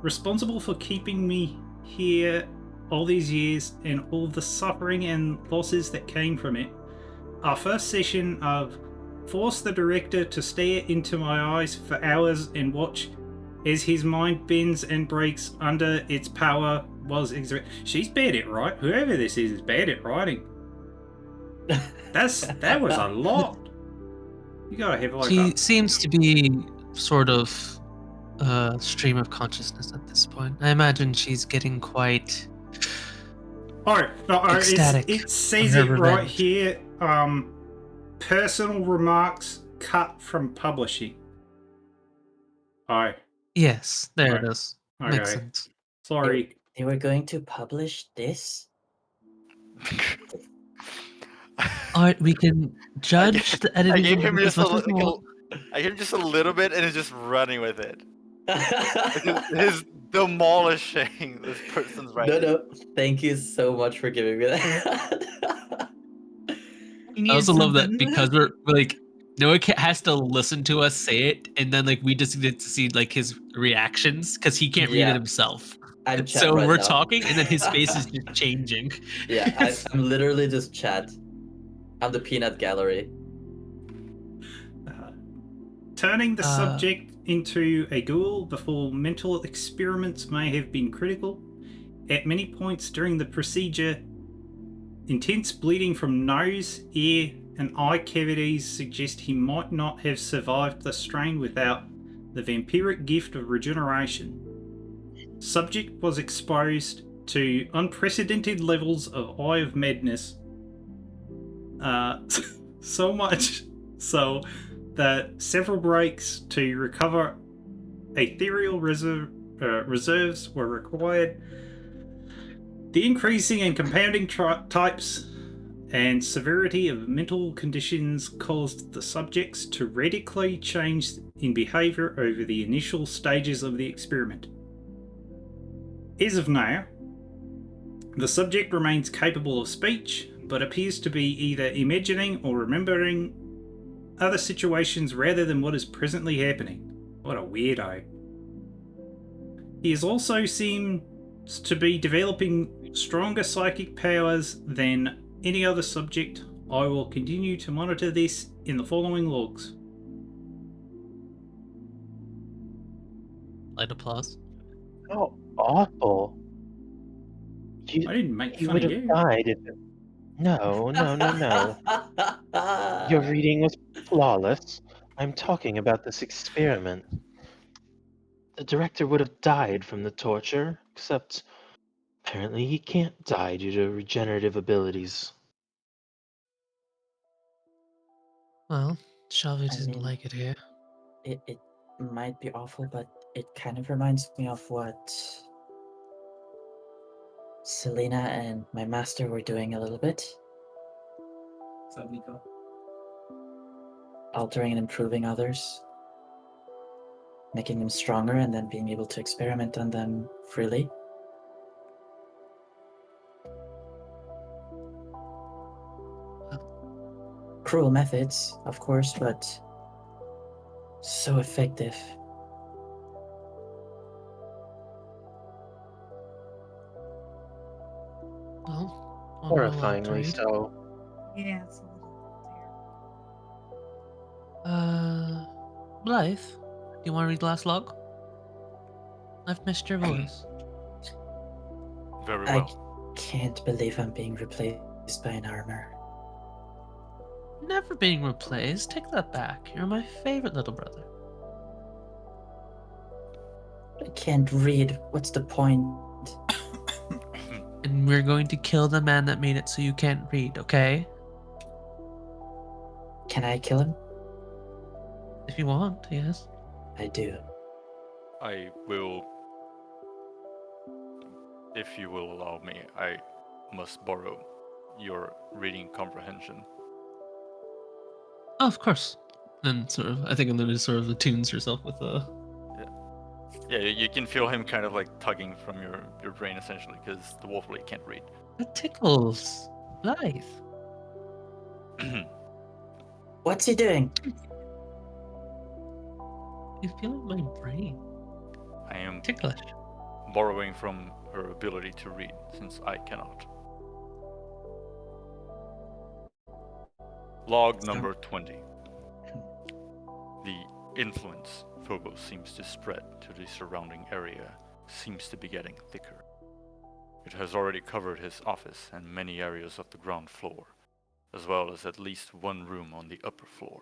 Responsible for keeping me here all these years and all the suffering and losses that came from it. Our first session of force the director to stare into my eyes for hours and watch as his mind bends and breaks under its power was She's bad at writing. Whoever this is bad at writing. That was a lot. You gotta have like She seems to be sort of stream of consciousness at this point. I imagine she's getting quite. Ecstatic it says on it her right revenge. here. Personal remarks cut from publishing. Oh, Yes, there Right. it is. Makes okay. sense. Sorry. They were going to publish this? Alright, we can judge the I editing. gave him as just a, much as we want. I gave him just a little bit, and he's just running with it. He's demolishing this person's writing. No. Thank you so much for giving me that. I also love that because we're like Noah has to listen to us say it, and then like we just get to see like his reactions because he can't read Yeah. it himself. I'm chat So right we're now. talking, and then his face is just changing. Yeah, I'm literally just chat. I'm the peanut gallery. Turning the Uh, subject into a ghoul before mental experiments may have been critical. At many points during the procedure, intense bleeding from nose, ear, and eye cavities suggest he might not have survived the strain without the vampiric gift of regeneration. Subject was exposed to unprecedented levels of Eye of Madness. So much so that several breaks to recover ethereal reserves were required. The increasing and compounding types and severity of mental conditions caused the subjects to radically change in behavior over the initial stages of the experiment. As of now, the subject remains capable of speech, but appears to be either imagining or remembering other situations rather than what is presently happening. What a weirdo. He is also seems to be developing stronger psychic powers than any other subject. I will continue to monitor this in the following logs. Light applause. How awful. I didn't make You fun would of have you. died if it... No. Your reading was flawless. I'm talking about this experiment. The director would have died from the torture, except apparently he can't die due to regenerative abilities. Well, Shelby I didn't mean- like it here. It might be awful, but it kind of reminds me of what Selena and my master were doing a little bit. Altering and improving others. Making them stronger and then being able to experiment on them freely. cruel methods, of course, but so effective. Well, I'll go out to Horrifyingly read. so. Yeah, it's a little Blythe, do you want to read the last log? I've missed your voice. Very I well. can't believe I'm being replaced by an armor. Never being replaced. Take that back. You're my favorite little brother. I can't read. What's the point? And we're going to kill the man that made it so you can't read, okay? Can I kill him? If you want, yes. I do. I will, if you will allow me, I must borrow your reading comprehension. Oh, of course. And sort of, I think, and then just sort of attunes herself with a. Yeah, you can feel him kind of like tugging from your brain essentially, because the Wolfley can't read. That tickles. Blythe. What's he doing? You feel like my brain. I am Ticklish. borrowing from her ability to read, since I cannot. Log number 20. The influence Phobos seems to spread to the surrounding area seems to be getting thicker. It has already covered his office and many areas of the ground floor, as well as at least one room on the upper floor.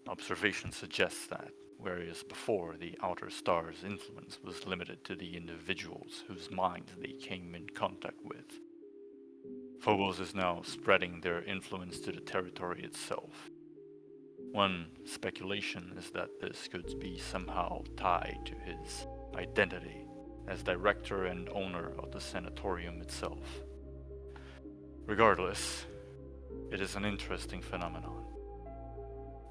Observation suggests that, whereas before the outer star's influence was limited to the individuals whose minds they came in contact with, Phobos is now spreading their influence to the territory itself. One speculation is that this could be somehow tied to his identity as director and owner of the sanatorium itself. Regardless, it is an interesting phenomenon.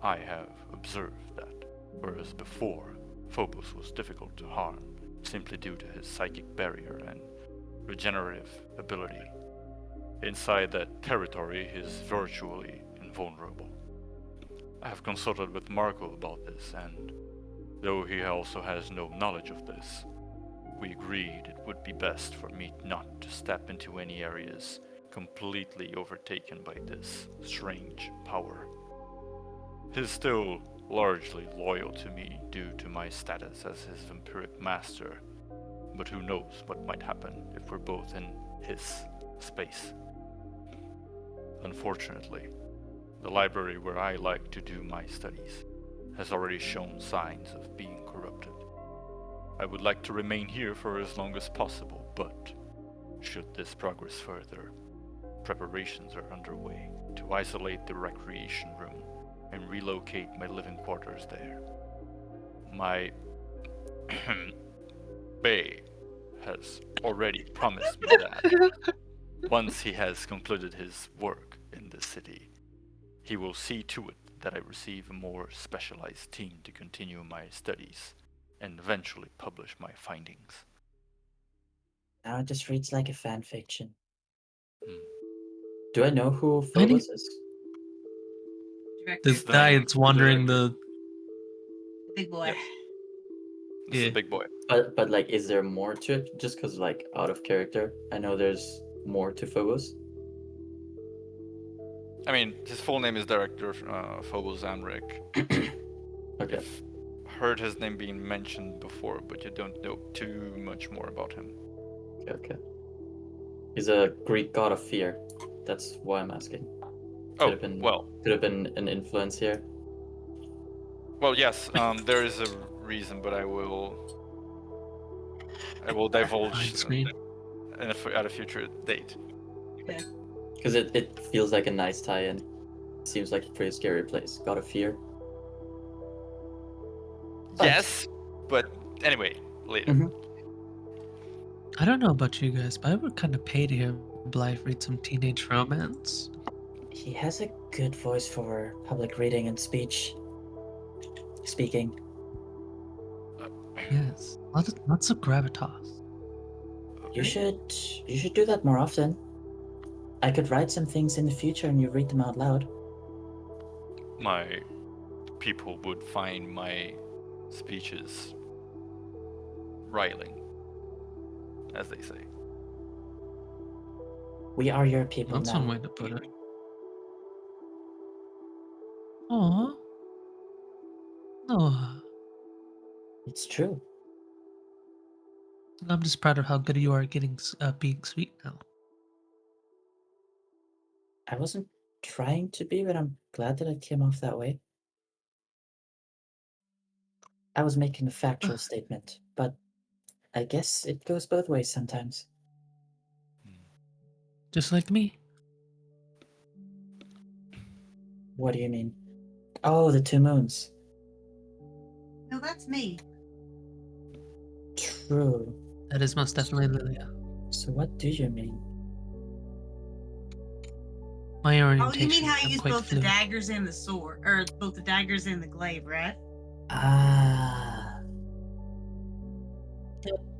I have observed that, whereas before, Phobos was difficult to harm simply due to his psychic barrier and regenerative ability, inside that territory he is virtually invulnerable. I have consulted with Marco about this, and though he also has no knowledge of this, we agreed it would be best for me not to step into any areas completely overtaken by this strange power. He is still largely loyal to me due to my status as his vampiric master, but who knows what might happen if we're both in his space. Unfortunately, the library where I like to do my studies has already shown signs of being corrupted. I would like to remain here for as long as possible, but should this progress further, preparations are underway to isolate the recreation room and relocate my living quarters there. My Bay has already promised me that once he has concluded his work in this city, he will see to it that I receive a more specialized team to continue my studies and eventually publish my findings. Now it just reads like a fan fiction. Hmm. Do I know who I think- Phobos is? The It's the guy name that's of the wandering director. the. Big boy. Yes. This is Yeah. a big boy. But like, is there more to it? Just because like out of character, I know there's more to Phobos. I mean, his full name is Director Phobos Amric. Okay. You've heard his name being mentioned before, but you don't know too much more about him. Okay. He's a Greek god of fear. That's why I'm asking. Oh, have been- well, Could have been an influence here. well, yes. There is a reason, but I will divulge Fine screen. at a future date. Because it feels like a nice tie-in. Seems like a pretty scary place. God of fear. Yes, but anyway, later. Mhm. I don't know about you guys, but I would kind of pay to hear Blythe read some teenage romance. He has a good voice for public reading and speaking. Yes, lots of gravitas. You should do that more often. I could write some things in the future and you read them out loud. my people would find my speeches riling, as they say. We are your people That's now. one way to put it. Aw. Oh, It's true. I'm just proud of how good you are at getting being sweet now. I wasn't trying to be, but I'm glad that it came off that way. I was making a factual statement, but I guess it goes both ways sometimes. Just like me. What do you mean? Oh, the 2 moons. No, that's me. True. That is most definitely Lilia. So what do you mean? My Oh, orientation. you mean how I'm you use quite both fluid. the daggers and the sword, or both the daggers and the glaive, right? Ah,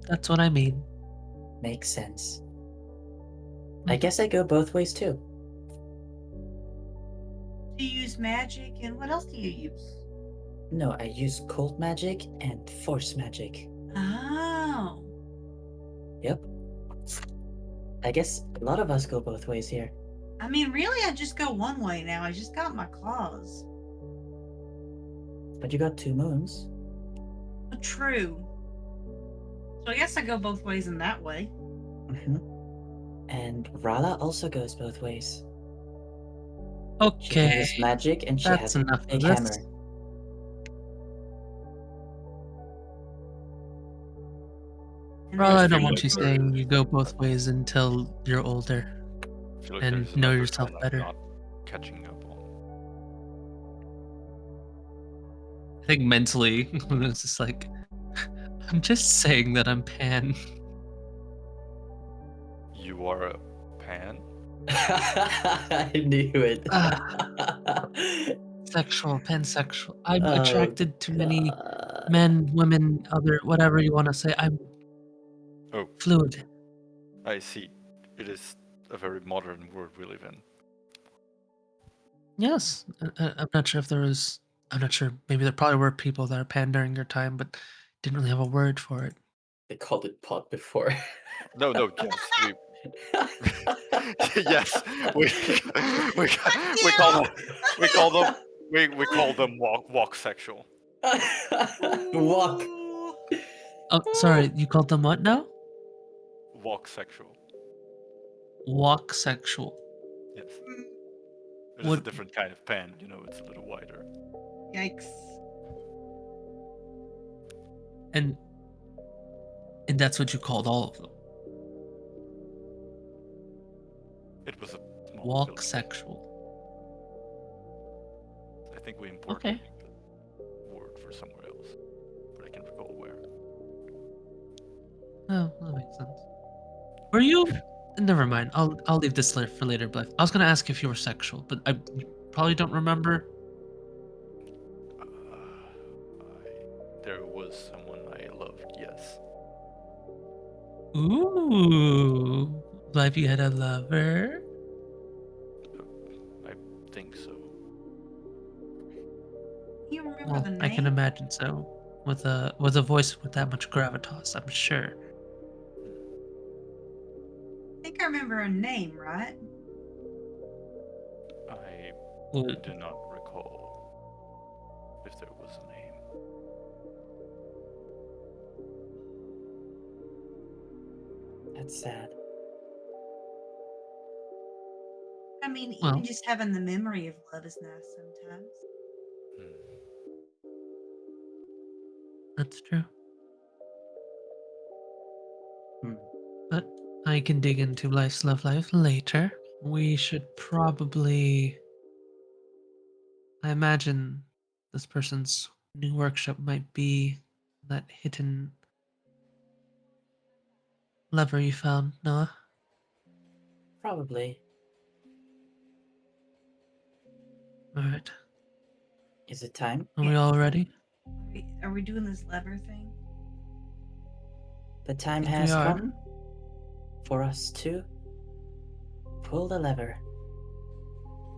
That's what I mean. makes sense. I guess I go both ways too. Do you use magic, and what else do you use? No, I use cold magic and force magic. Oh. Yep. I guess a lot of us go both ways here. I mean, really, I just go one way now. I just got my claws. But you got 2 moons. True. So I guess I go both ways in that way. Mm-hmm. And Rala also goes both ways. She can Okay. use magic and she That's has a enough big of this. hammer. And Well, then I don't three want you for- saying you go both ways until you're older. I feel like And there's know another yourself trend I'm better. not catching up on. I think mentally, it's just like, I'm just saying that I'm pan. You are a pan? I knew it. Sexual, pansexual. I'm Oh, attracted to many God. men, women, other, whatever you want to say. I'm Oh, fluid. I see. It is a very modern world we live in. Yes. I'm not sure if there was. I'm not sure. Maybe there probably were people that are pan during your time, but didn't really have a word for it. They called it pot before. No, yes, we we we call them we call them walk sexual. Walk. Ooh. Oh, sorry. You called them what now? Walk sexual. Walk sexual. Yes. Mm, It is a What- different kind of pen, it's a little wider. Yikes. And that's what you called all of them. It was a small Walk village. sexual. I think we imported Okay. the word for somewhere else, but I can't recall where. Oh, that makes sense. Were you? Never mind. I'll leave this for later. But I was gonna ask if you were sexual, but I probably don't remember. There was someone I loved, yes. Ooh, have you had a lover? I think so. Do you remember Well, the name? I can imagine so. With a voice with that much gravitas, I'm sure. I think I remember her name, right? I Ooh. do not recall if there was a name. That's sad. I mean, Well. even just having the memory of love is nice sometimes. Hmm. That's true. Hmm. But I can dig into Life's Love Life later. We should probably. I imagine this person's new workshop might be that hidden lever you found, Noah. Probably. Alright. Is it time? Are we all ready? Are we doing this lever thing? The time Think we has are. come for us to pull the lever.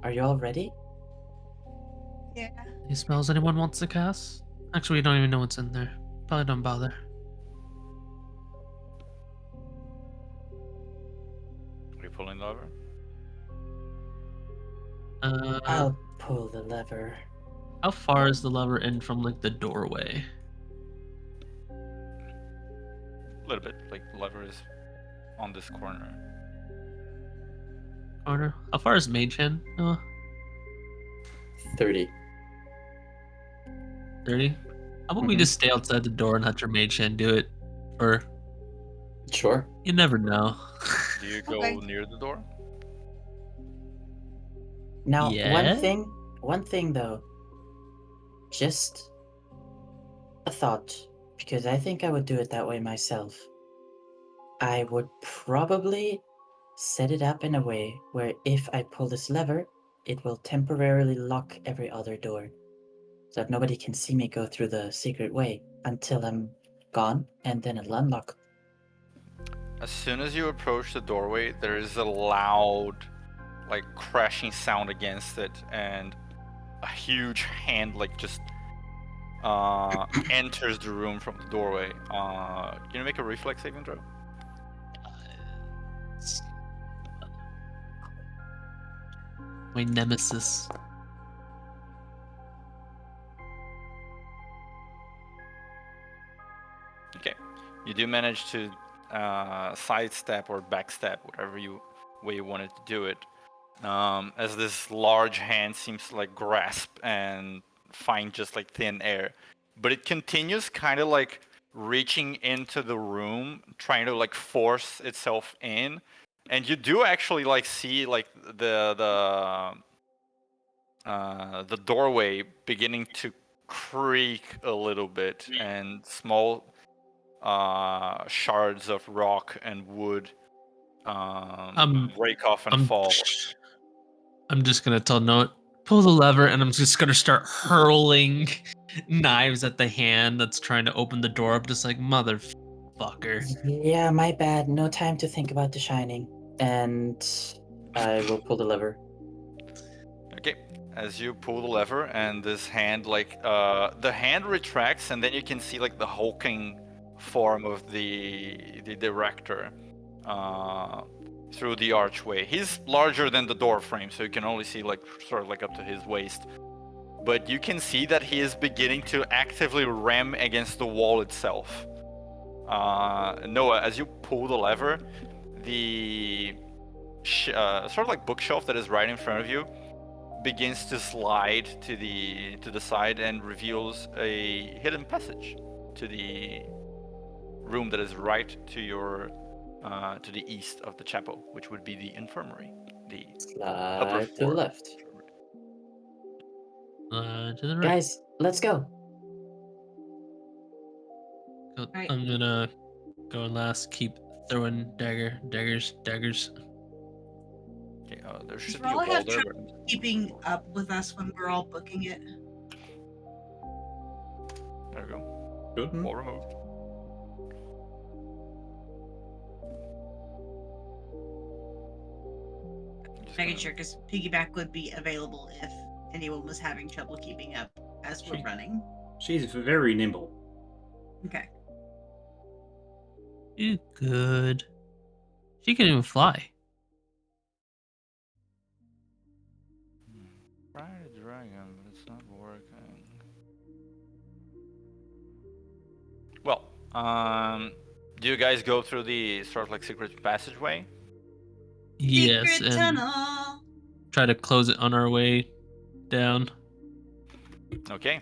Are you all ready? Yeah. Any spells anyone wants to cast? Actually, we don't even know what's in there. Probably don't bother. Are you pulling the lever? I'll pull the lever. How far is the lever in from like the doorway? A little bit. Like the lever is on this corner. Corner? How far is Mage Hand, Noah? 30. 30? How about we Mhm. just stay outside the door and let your Mage Hand do it? Or Sure. you never know. Do you go Okay. near the door? Now, Yeah? one thing though, just a thought, because I think I would do it that way myself. I would probably set it up in a way where if I pull this lever, it will temporarily lock every other door, so that nobody can see me go through the secret way until I'm gone, and then it'll unlock. As soon as you approach the doorway, there is a loud, like crashing sound against it, and a huge hand like just enters the room from the doorway. Can you make a reflex saving throw? My nemesis. Okay, you do manage to sidestep or backstep, whatever way you wanted to do it, as this large hand seems to like grasp and find just like thin air, but it continues kind of like reaching into the room, trying to like force itself in, and you do actually like see like the doorway beginning to creak a little bit, and small shards of rock and wood break off and fall. I'm just gonna tell Noah, pull the lever, and I'm just gonna start hurling knives at the hand that's trying to open the door up, just like motherfucker. Yeah, my bad. No time to think about the shining. And I will pull the lever. Okay, as you pull the lever and this hand, like the hand retracts, and then you can see like the hulking form of the director through the archway. He's larger than the door frame, so you can only see like sort of like up to his waist. But you can see that he is beginning to actively ram against the wall itself. Noah, as you pull the lever, the sort of like bookshelf that is right in front of you begins to slide to the side and reveals a hidden passage to the room that is right to your to the east of the chapel, which would be the infirmary, the upper Slide to the floor. left. To the right. Guys, let's go. Right. I'm gonna go last. Keep throwing daggers. Okay, there Does should be a Raleigh wall have there. trouble keeping up with us when we're all booking it? There we go. Good. Wall removed. Making sure, because piggyback would be available if anyone was having trouble keeping up as we're running. She's very nimble. Okay. You good? She can even fly. Ride a dragon, but it's not working. Well, do you guys go through the sort of like secret passageway? Yes, Secret and tunnel. try to close it on our way down. Okay.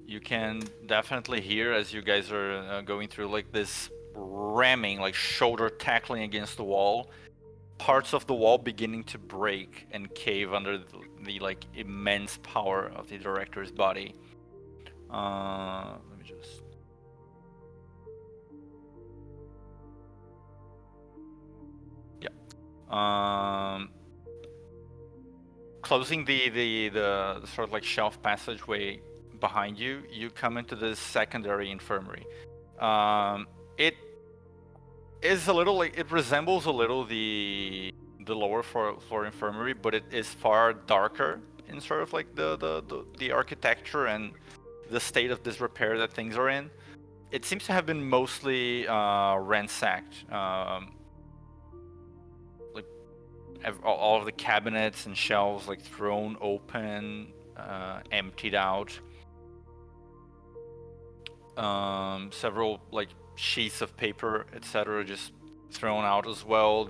You can definitely hear as you guys are going through like this ramming, like shoulder tackling against the wall. Parts of the wall beginning to break and cave under the like immense power of the director's body. Let me just. Yeah. Closing the sort of like shelf passageway behind you, you come into this secondary infirmary. It is a little like, it resembles a little the lower floor infirmary, but it is far darker in sort of like the architecture and the state of disrepair that things are in. It seems to have been mostly ransacked. Like all of the cabinets and shelves like thrown open, emptied out. Several like sheets of paper, etc., just thrown out as well.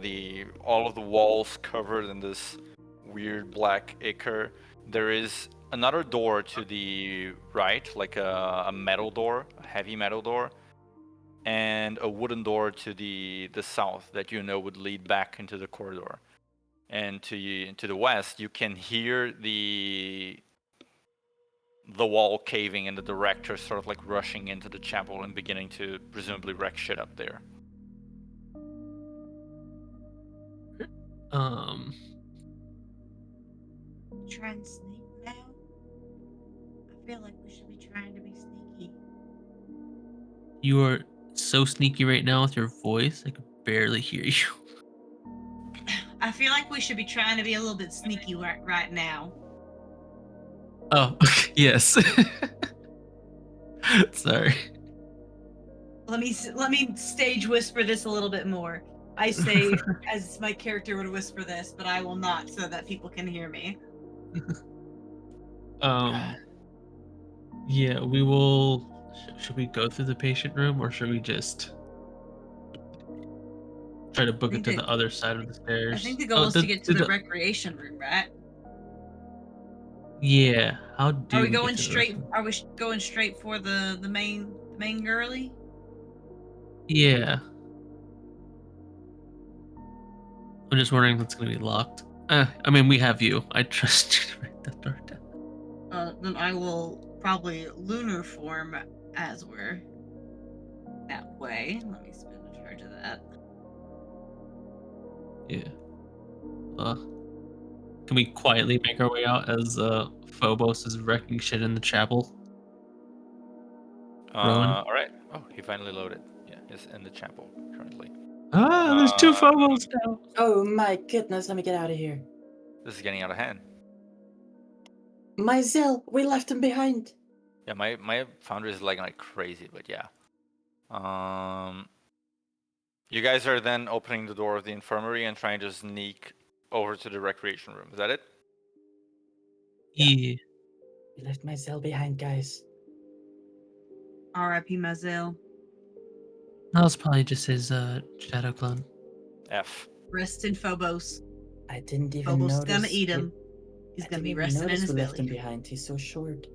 All of the walls covered in this weird black ichor. There is another door to the right, like a metal door, a heavy metal door, and a wooden door to the south that you know would lead back into the corridor. And to the west, you can hear the wall caving and the director sort of like rushing into the chapel and beginning to presumably wreck shit up there. Try and sneak now? I feel like we should be trying to be sneaky. You are so sneaky right now with your voice. I can barely hear you. I feel like we should be trying to be a little bit sneaky right now. Oh, yes. Sorry. Let me stage whisper this a little bit more. I say as my character would whisper this, but I will not, so that people can hear me. Yeah, we will. Should we go through the patient room, or should we just try to book it to the other side of the stairs? I think the goal is to get to the recreation room, right? Yeah. How do Are we we going get to the straight? rest Are we going straight for the main girly? Yeah. I'm just wondering if it's gonna be locked. I mean, we have you. I trust you to break that door down. Then I will probably lunar form as we're that way. Let me spend a charge of that. Yeah. Can we quietly make our way out as Phobos is wrecking shit in the chapel? Rowan? All right. Oh, he finally loaded. Yeah, he's in the chapel currently. Ah, there's two Phobos now. Oh my goodness, let me get out of here. This is getting out of hand. My Zell, we left him behind. Yeah, my foundry is lagging like crazy, but yeah. You guys are then opening the door of the infirmary and trying to sneak over to the recreation room. Is that it? Yeah. We left my Zell behind, guys. R.I.P. Mazel. That was probably just his shadow clone. F. Rest in Phobos. I didn't even Phobos notice. gonna eat him. He's I gonna didn't be even resting in notice his we left him belly. behind. He's so short.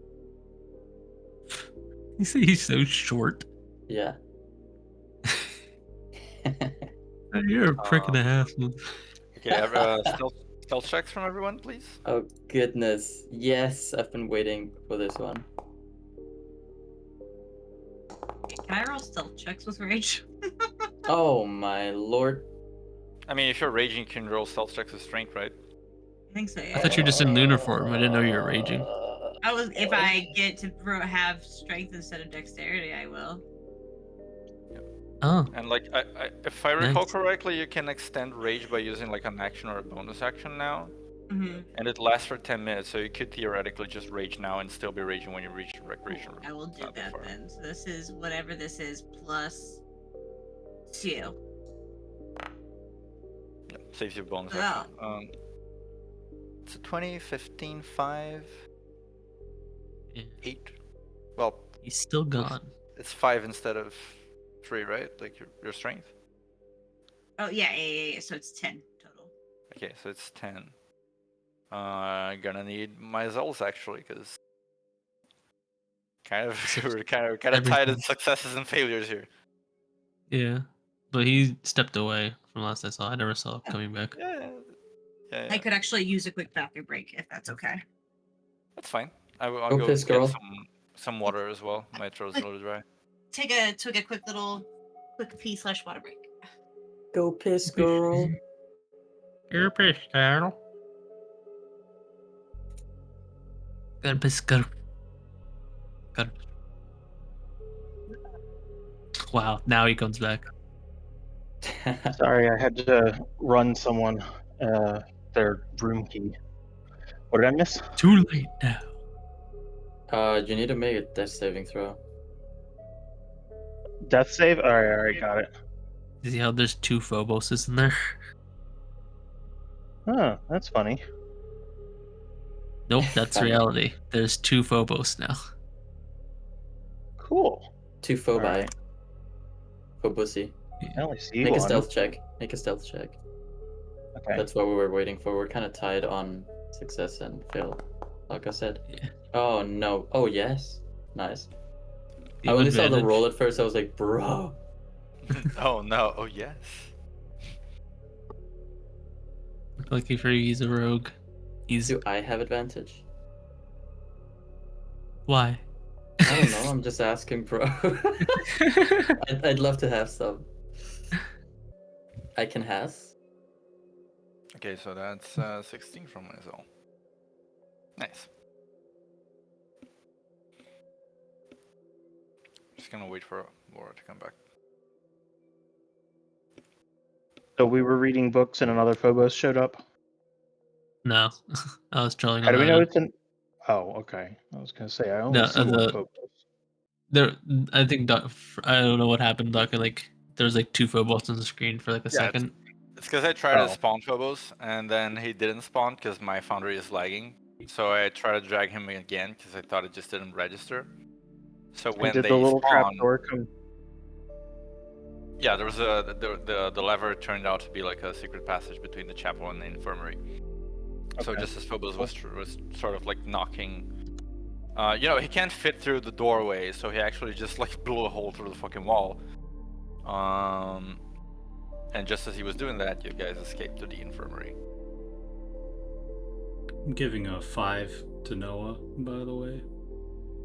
You say he's so short? Yeah. You're a prick and a half. Okay, stealth checks from everyone, please. Oh goodness. Yes, I've been waiting for this one. Can I roll stealth checks with rage? Oh my lord. I mean, if you're raging, you can roll stealth checks with strength, right? I think so. I Yeah. thought you were just in lunar form. I didn't know you were raging. I was. If I get to have strength instead of dexterity, I will. Oh, And like, if I recall Nice. correctly, you can extend rage by using like an action or a bonus action now, Mm-hmm. and it lasts for 10 minutes. So you could theoretically just rage now and still be raging when you reach the recreation room. I will do Not that that far. then. So this is whatever this is plus 2. Yeah, saves you a bonus Oh. action. It's a 20, 15, 5, Yeah. 8. Well, He's still gone. it's 5 instead of 3, right? Like your strength. Oh yeah. So it's 10 total. Okay, so it's 10. Gonna need my Zells actually, because we're kind of tied in Everything. successes and failures here. Yeah. But he stepped away from last I saw. I never saw him coming back. Yeah. I could actually use a quick bathroom break if that's okay. That's fine. I'll Go go piss, get girl. some water as well. My throat's a little dry. Take a quick pee/water break. Go piss, girl. You're pissed, Carol. Gotta piss, gotta. Wow, now he comes back. Sorry, I had to run someone their room key. What did I miss? Too late now. You need to make a death saving throw. Death save? Alright, got it. You see how there's 2 Phoboses in there? Oh, that's funny. Nope, that's Funny. reality. There's 2 Phobos now. Cool. 2 phobi. Alright. Phobussy. I only see Make one. a stealth check. Make a stealth check. Okay. That's what we were waiting for. We're kind of tied on success and fail, like I said. Yeah. Oh no. Oh yes. Nice. You I have only saw the advantage. roll at first. I was like, bro. Oh no! Oh yes. Lucky for you, he's a rogue. He's Do I have advantage? why? I don't know. I'm just asking, bro. I'd love to have some. I can has. Okay, so that's 16 from myself. Nice. Just gonna wait for Laura to come back. So we were reading books and another Phobos showed up. No, I was trolling How on do we that know end. it's an? Oh, okay. I was gonna say I only No, see one the Phobos. there. I think I don't know what happened. Doc, like there was like 2 Phobos on the screen for like a Yeah, second. It's because I tried Oh. to spawn Phobos, and then he didn't spawn because my foundry is lagging. So I tried to drag him again because I thought it just didn't register. So And when did they the little trap spawn, door come? yeah, there was the lever turned out to be like a secret passage between the chapel and the infirmary. So Okay. just as Phobos was sort of like knocking, he can't fit through the doorway, so he actually just like blew a hole through the fucking wall. And just as he was doing that, you guys escaped to the infirmary. I'm giving a 5 to Noah, by the way.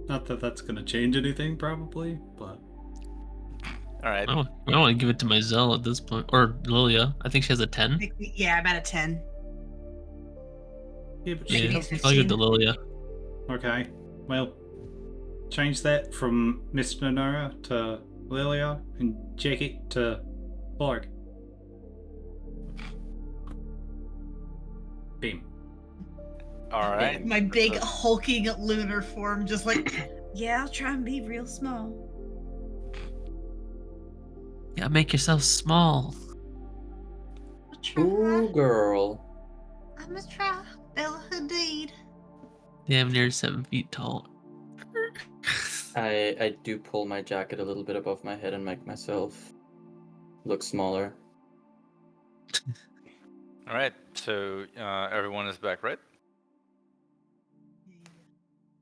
Not that that's gonna change anything, probably, but All right. I don't want to give it to my Zell at this point, or Lilia. I think she has a 10. Yeah, about a 10. yeah, but Maybe she Yeah, it's has... I'll give it to 15. Lilia. Okay, well, change that from Miss Nonora to Lilia and Jackie to Borg. Beam. All right. My big So- hulking lunar form just like, yeah, I'll try and be real small. Yeah, make yourself small. I'll try. Ooh, girl. I'm gonna try. Bella Hadid. Damn near 7 feet tall. I do pull my jacket a little bit above my head and make myself look smaller. All right. So everyone is back, right?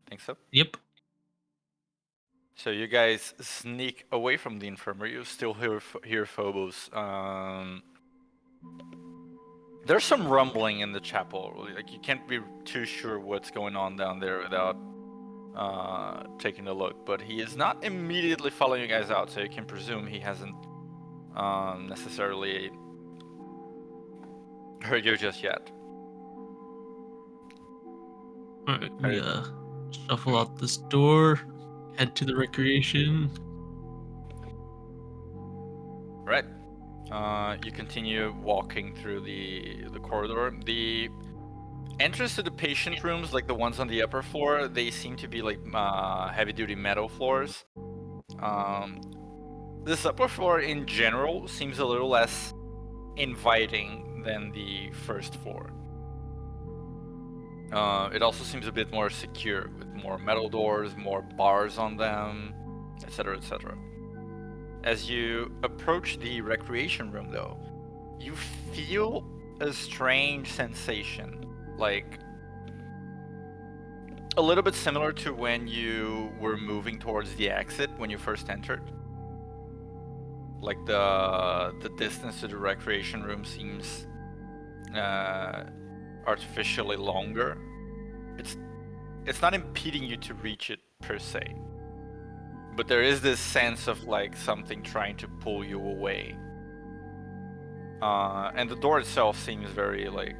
Think so. Yep. So you guys sneak away from the infirmary. You still hear Phobos. There's some rumbling in the chapel. Like you can't be too sure what's going on down there without taking a look. But he is not immediately following you guys out, so you can presume he hasn't necessarily heard you just yet. Alright, we shuffle out this door, head to the recreation. Right. You continue walking through the corridor. The entrance to the patient rooms, like the ones on the upper floor, they seem to be like heavy-duty metal floors. This upper floor in general seems a little less inviting than the first floor. It also seems a bit more secure, with more metal doors, more bars on them, etc., etc. As you approach the recreation room, though, you feel a strange sensation, like a little bit similar to when you were moving towards the exit when you first entered. Like the distance to the recreation room seems artificially longer. It's not impeding you to reach it per se, but there is this sense of like something trying to pull you away. And the door itself seems very like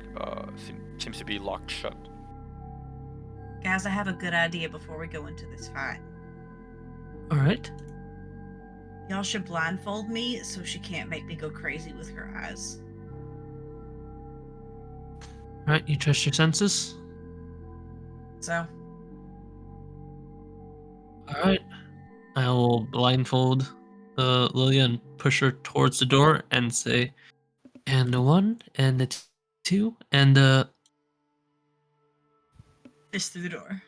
seems to be locked shut. Guys, I have a good idea before we go into this fight. Alright. Y'all should blindfold me so she can't make me go crazy with her eyes. Alright, you trust your senses? So All right. I will blindfold Lilia and push her towards the door and say, and the one, and the two, and fist through the door.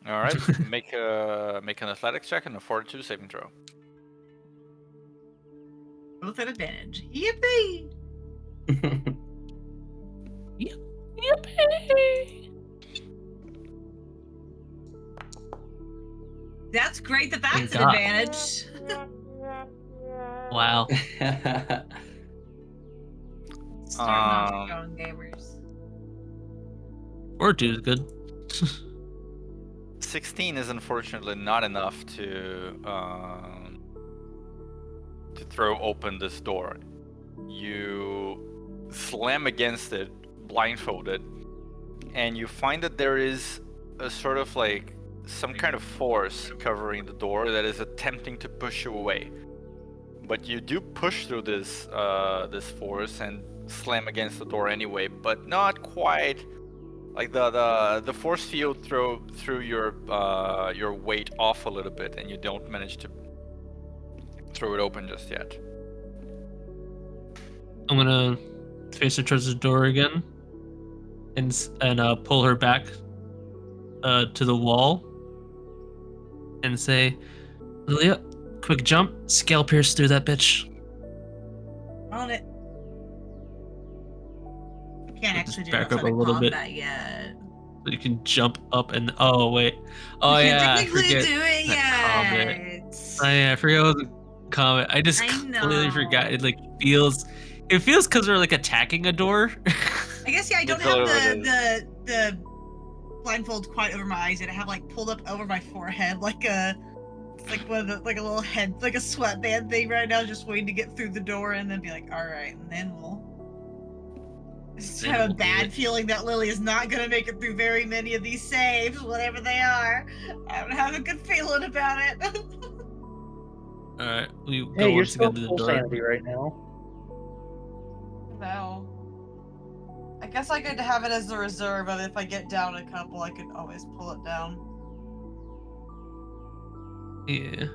All right, make an athletics check and a fortitude saving throw. Both at advantage. Yippee! Yippee! That's great that Thank that's an God. advantage. Wow. Starting off strong gamers. Fortitude is good. 16 is unfortunately not enough to throw open this door. You slam against it, blindfolded, and you find that there is a sort of like some kind of force covering the door that is attempting to push you away. But you do push through this this force and slam against the door anyway, but not quite. Like the force field through your weight off a little bit, and you don't manage to throw it open just yet. I'm gonna face her towards the door again, and pull her back to the wall, and say, "Lilia, quick jump, scale pierce through that bitch." On it. Can't Just actually do back up a outside of little bit. combat yet. So you can jump up and oh yeah, I Technically forget. do it that yet. Oh yeah, I forgot it was a comment. I just I completely forgot. know. It like feels because we're like attacking a door. I guess yeah, I don't It's all have over the blindfold quite over my eyes yet. I have like pulled up over my forehead like a one of the, like a little head, like a sweatband thing right now, just waiting to get through the door and then be like, all right, and then we'll. I just Then have a we'll do bad it. feeling that Lily is not gonna make it through very many of these saves, whatever they are. I don't have a good feeling about it. All right, we go Hey, you're once still again to the full door. sanity right now. No. I guess I could have it as the reserve of if I get down a couple, I could always pull it down. Yeah.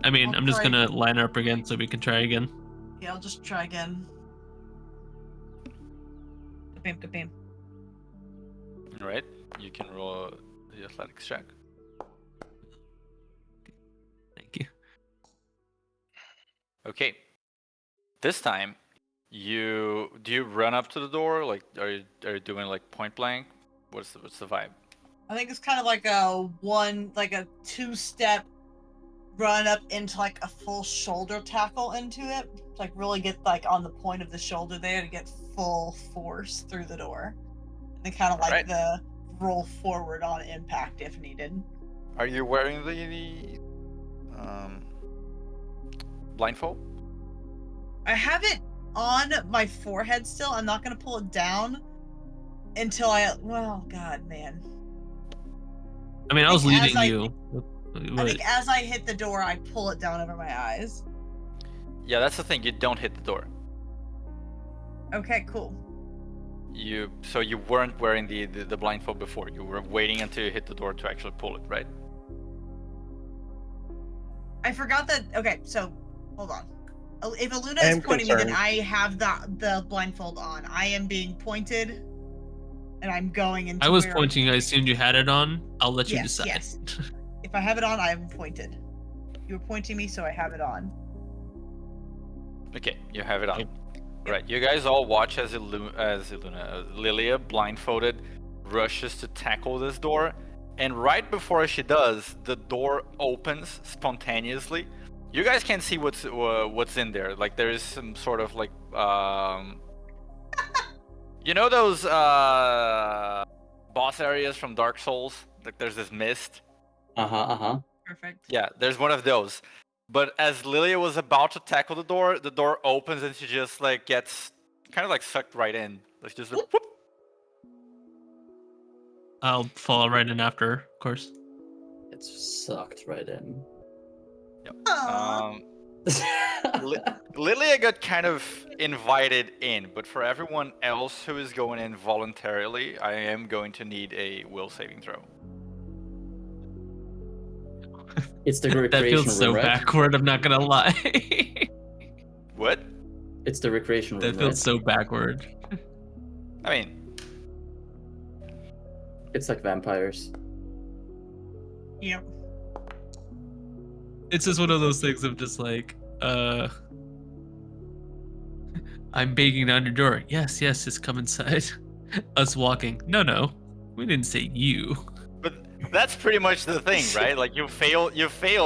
I mean, I'll I'm just try gonna again. line her up again so we can try again. Yeah, I'll just try again. Kabam, kabam. All right, you can roll the athletics check. Thank you. Okay. This time, do you run up to the door? Like, are you doing like point blank? What's the vibe? I think it's kind of like a two-step run up into like a full shoulder tackle into it. Like really get like on the point of the shoulder there to get full force through the door. And then kind of like Alright. the roll forward on impact if needed. Are you wearing the blindfold? I have it on my forehead still. I'm not gonna pull it down until God, man. I mean, I was Like, as leading I- you. I think as I hit the door, I pull it down over my eyes. Yeah, that's the thing. You don't hit the door. Okay, cool. So you weren't wearing the blindfold before. You were waiting until you hit the door to actually pull it, right? I forgot that. Okay, so hold on. If Aluna I is am pointing me, then concerned. I have the blindfold on. I am being pointed, and I'm going into. I was where- pointing. I assumed you had it on. I'll let you Yes, decide. yes. If I have it on, I am pointed. You were pointing me, so I have it on. Okay, you have it on. Yep. Right, you guys all watch as Lilia, blindfolded, rushes to tackle this door, and right before she does, the door opens spontaneously. You guys can't see what's in there. Like there is some sort of like you know those boss areas from Dark Souls? Like there's this mist. Perfect. Yeah, there's one of those. But as Lilia was about to tackle the door opens and she just like gets kind of like sucked right in. Like just whoop. I'll fall right in after her, of course. It's sucked right in. Aww. Um, Lilia got kind of invited in, but for everyone else who is going in voluntarily, I am going to need a will saving throw. It's the That recreation feels so room, right? backward. I'm not gonna lie. What? It's the recreation room, That feels right? so backward. I mean, It's like vampires. Yep. It's just one of those things of just like, I'm banging down your door. Yes, just come inside. Us walking. No, we didn't say you. but that's pretty much the thing, right? Like you fail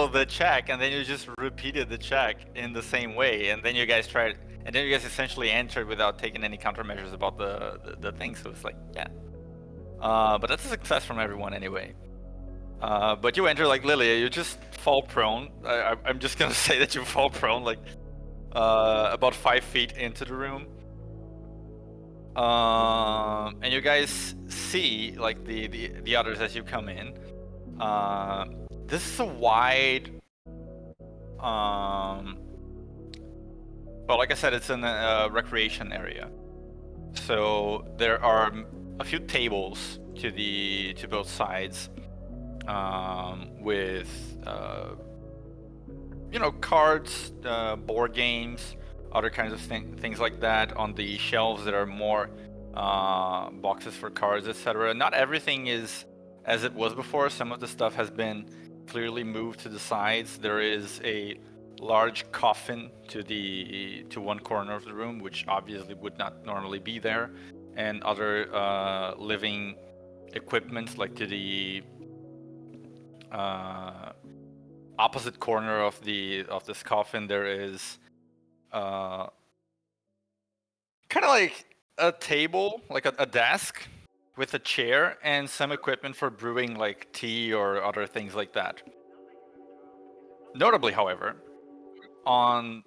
the check, and then you just repeated the check in the same way, and then you guys tried, and then you guys essentially entered without taking any countermeasures about the thing. So it's like, yeah. But that's a success from everyone anyway. But you enter like Lilia, you just fall prone. I'm just gonna say that you fall prone, like about 5 feet into the room. And you guys see like the others as you come in. This is a wide, well, like I said, it's in a recreation area. So there are a few tables to both sides, with cards, board games, other kinds of things like that. On the shelves there are more boxes for cards, etc. Not everything is as it was before. Some of the stuff has been clearly moved to the sides. There is a large coffin to one corner of the room, which obviously would not normally be there, and other living equipment, like to the opposite corner of this coffin. There is kind of like a table, like a desk with a chair and some equipment for brewing like tea or other things like that. Notably, however, on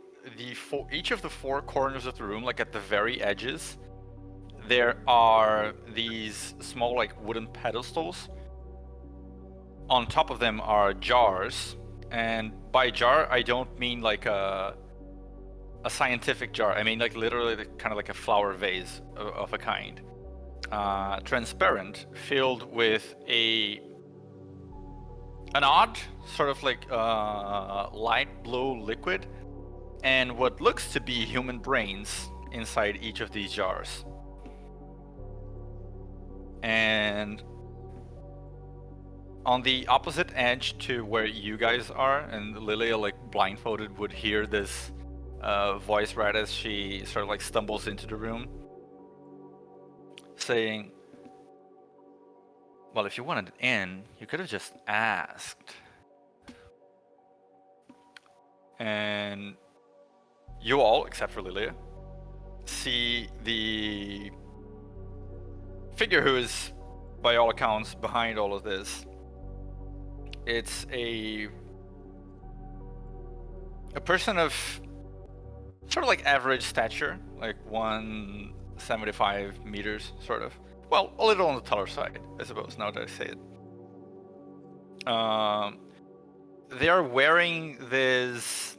each of the four corners of the room, like at the very edges, there are these small like wooden pedestals. On top of them are jars, and by jar I don't mean like a scientific jar. I mean like literally kind of like a flower vase of a kind, transparent, filled with an odd sort of like light blue liquid, and what looks to be human brains inside each of these jars. And on the opposite edge to where you guys are, and Lilia, like blindfolded, would hear this voice right as she sort of like stumbles into the room, saying, "Well, if you wanted in, you could have just asked." And you all, except for Lilia, see the figure who is, by all accounts, behind all of this. It's a person of sort of like average stature, like 175 meters, sort of. Well, a little on the taller side, I suppose, now that I say it. They are wearing this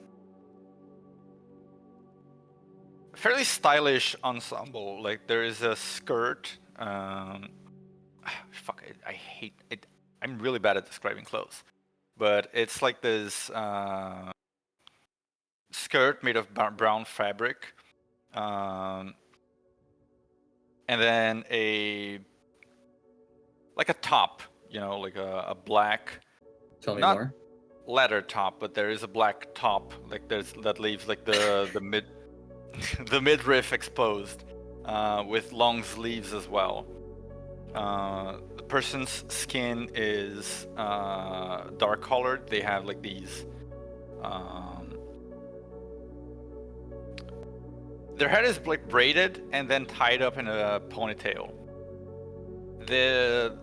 fairly stylish ensemble. Like there is a skirt. Fuck it, I hate it. I'm really bad at describing clothes, but it's like this skirt made of brown fabric, and then a top, like a black. Tell me not more. Leather top, but there is a black top, like that leaves like the mid the midriff exposed, with long sleeves as well. The person's skin is dark colored. They have like these. Their head is like braided and then tied up in a ponytail. The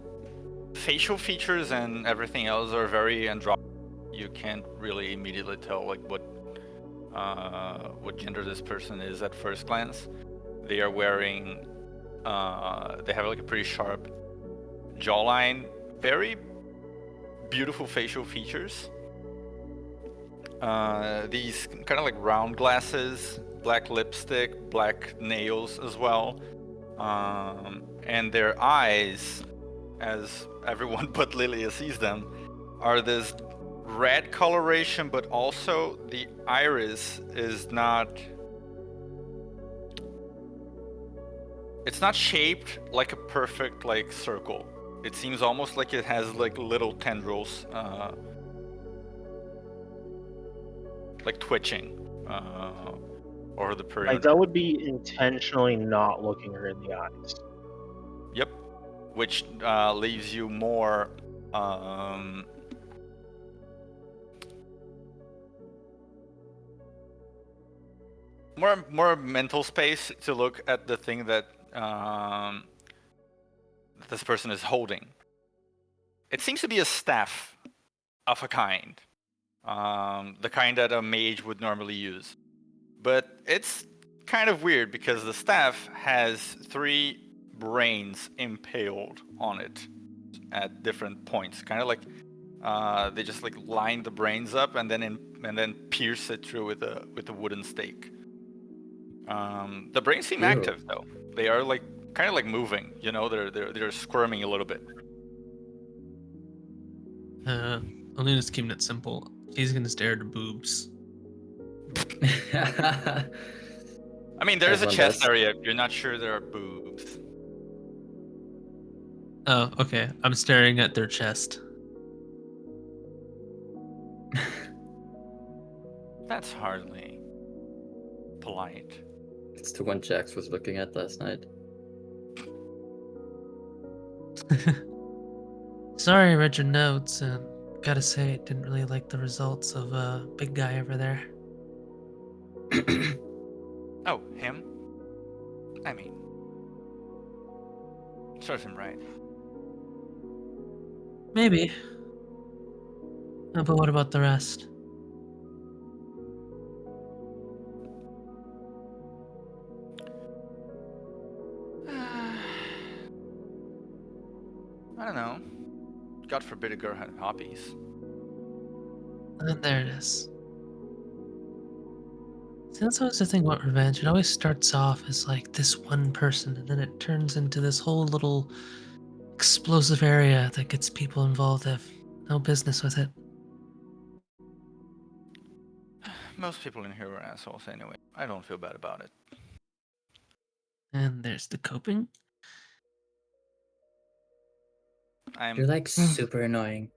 facial features and everything else are very androgynous. You can't really immediately tell like what gender this person is at first glance. They are wearing. They have like a pretty sharp jawline, very beautiful facial features, these kind of like round glasses, black lipstick, black nails as well, and their eyes, as everyone but Lilia sees them, are this red coloration, but also the iris is not. It's not shaped like a perfect like circle. It seems almost like it has like little tendrils, like twitching, over the perimeter. Like that would be intentionally not looking her in the eyes. Yep, which leaves you more more mental space to look at the thing that this person is holding. It seems to be a staff of a kind, the kind that a mage would normally use. But it's kind of weird because the staff has 3 brains impaled on it at different points. Kind of like they just like line the brains up and then pierce it through with a wooden stake. The brains seem active though. They are like kind of like moving. You know, they're squirming a little bit. Alina's keeping it simple. She's gonna stare at her boobs. I mean, there's a Everyone chest does. area. You're not sure there are boobs. Oh, okay. I'm staring at their chest. That's hardly polite. It's the one Jax was looking at last night. Sorry, I read your notes, and gotta say, I didn't really like the results of big guy over there. Oh, him? I mean, serves him right. Maybe. But what about the rest? I don't know. God forbid a girl had hobbies. And there it is. See, that's always the thing about revenge. It always starts off as like this one person, and then it turns into this whole little explosive area that gets people involved that have no business with it. Most people in here are assholes anyway. I don't feel bad about it. And there's the coping. You're like super annoying.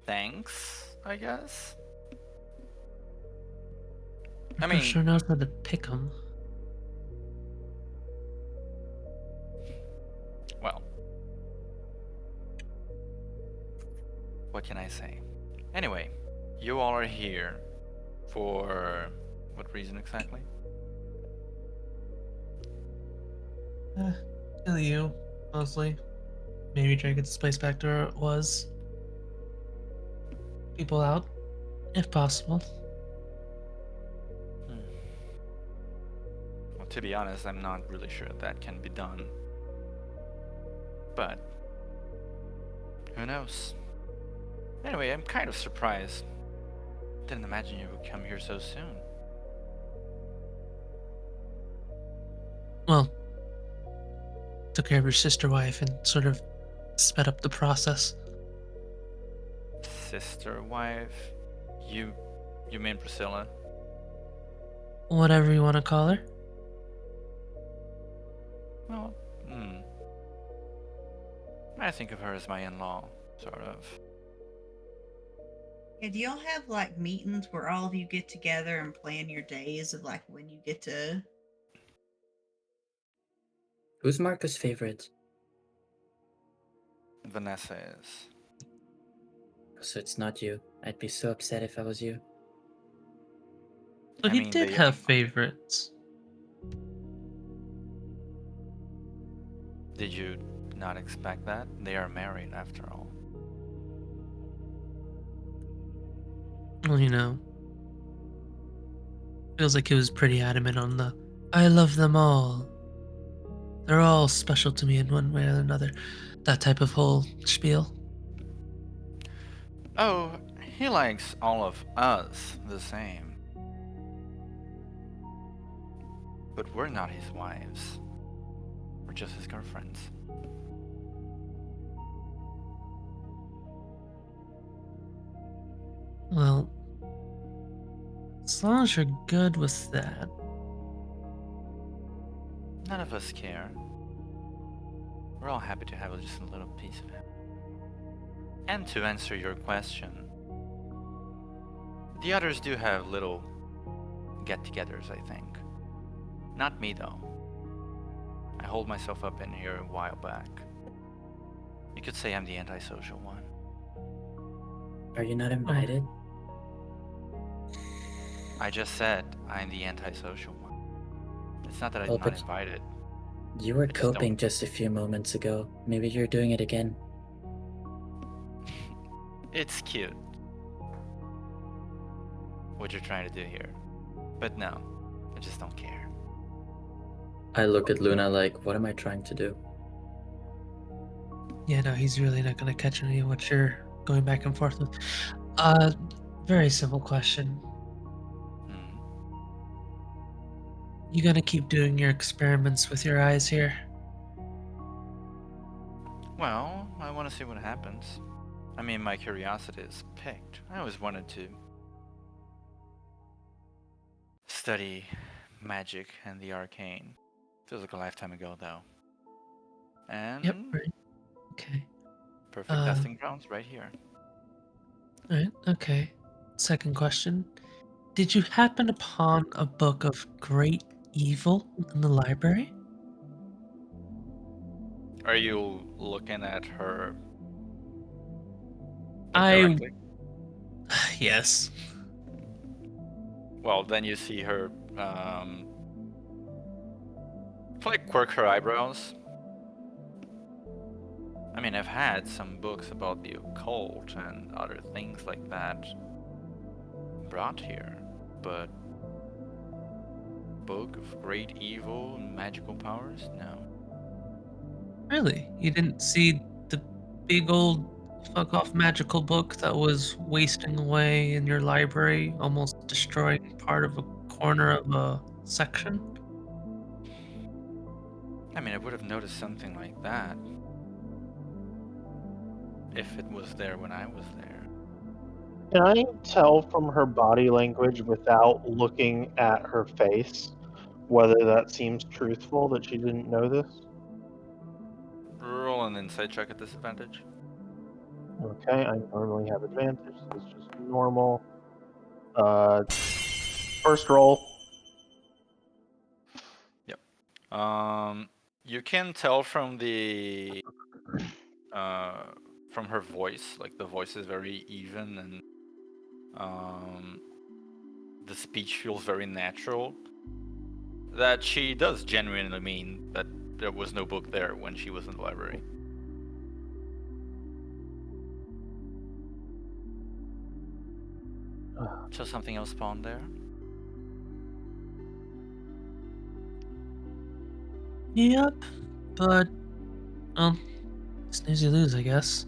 Thanks, I guess. I Pepper mean, sure knows how to pick 'em. well, what can I say? Anyway, you all are here for what reason exactly? Kill you, mostly. Maybe try to get this place back to where it was. People out, if possible. Well, to be honest, I'm not really sure that can be done. But who knows? Anyway, I'm kind of surprised. Didn't imagine you would come here so soon. Well, took care of your sister wife and sort of sped up the process. Sister wife? You mean Priscilla? Whatever you want to call her. Well, I think of her as my in-law, sort of. Yeah, do y'all have like meetings where all of you get together and plan your days of like when you get to? Who's Marco's favorite? Vanessa is. So it's not you. I'd be so upset if I was you. So I he mean, did they- have favorites. Did you not expect that? They are married after all. Well, you know. Feels like he was pretty adamant on the I love them all. They're all special to me in one way or another. That type of whole spiel. Oh, he likes all of us the same. But we're not his wives. We're just his girlfriends. Well, as long as you're good with that. None of us care. We're all happy to have just a little piece of him. And to answer your question, the others do have little get-togethers, I think. Not me, though. I hold myself up in here a while back. You could say I'm the antisocial one. Are you not invited? I just said I'm the antisocial one. It's not that I'm Well, not but invited. you were I just don't- coping just a few moments ago. Maybe you're doing it again. It's cute what you're trying to do here. But no, I just don't care. I look at Luna like, what am I trying to do? Yeah, no, he's really not gonna catch any of what you're going back and forth with. Very simple question. Hmm. You gonna keep doing your experiments with your eyes here? Well, I want to see what happens. I mean, my curiosity is piqued. I always wanted to study magic and the arcane. Feels like a lifetime ago, though. And Yep, right. Okay. perfect testing grounds right here. Alright, okay. Second question. Did you happen upon a book of great evil in the library? Are you looking at her I directly? yes. Well, then you see her like quirk her eyebrows. I mean, I've had some books about the occult and other things like that brought here, but book of great evil and magical powers? No. Really? You didn't see the big old fuck off magical book that was wasting away in your library, almost destroying part of a corner of a section? I mean, I would have noticed something like that if it was there when I was there. Can I tell from her body language without looking at her face whether that seems truthful that she didn't know this? Roll an insight check at disadvantage. Okay, I normally have advantage, so it's just normal. First roll. You can tell from the from her voice, like the voice is very even and the speech feels very natural, that she does genuinely mean that there was no book there when she was in the library. So something else spawned there? Yep, but, snooze you lose, I guess.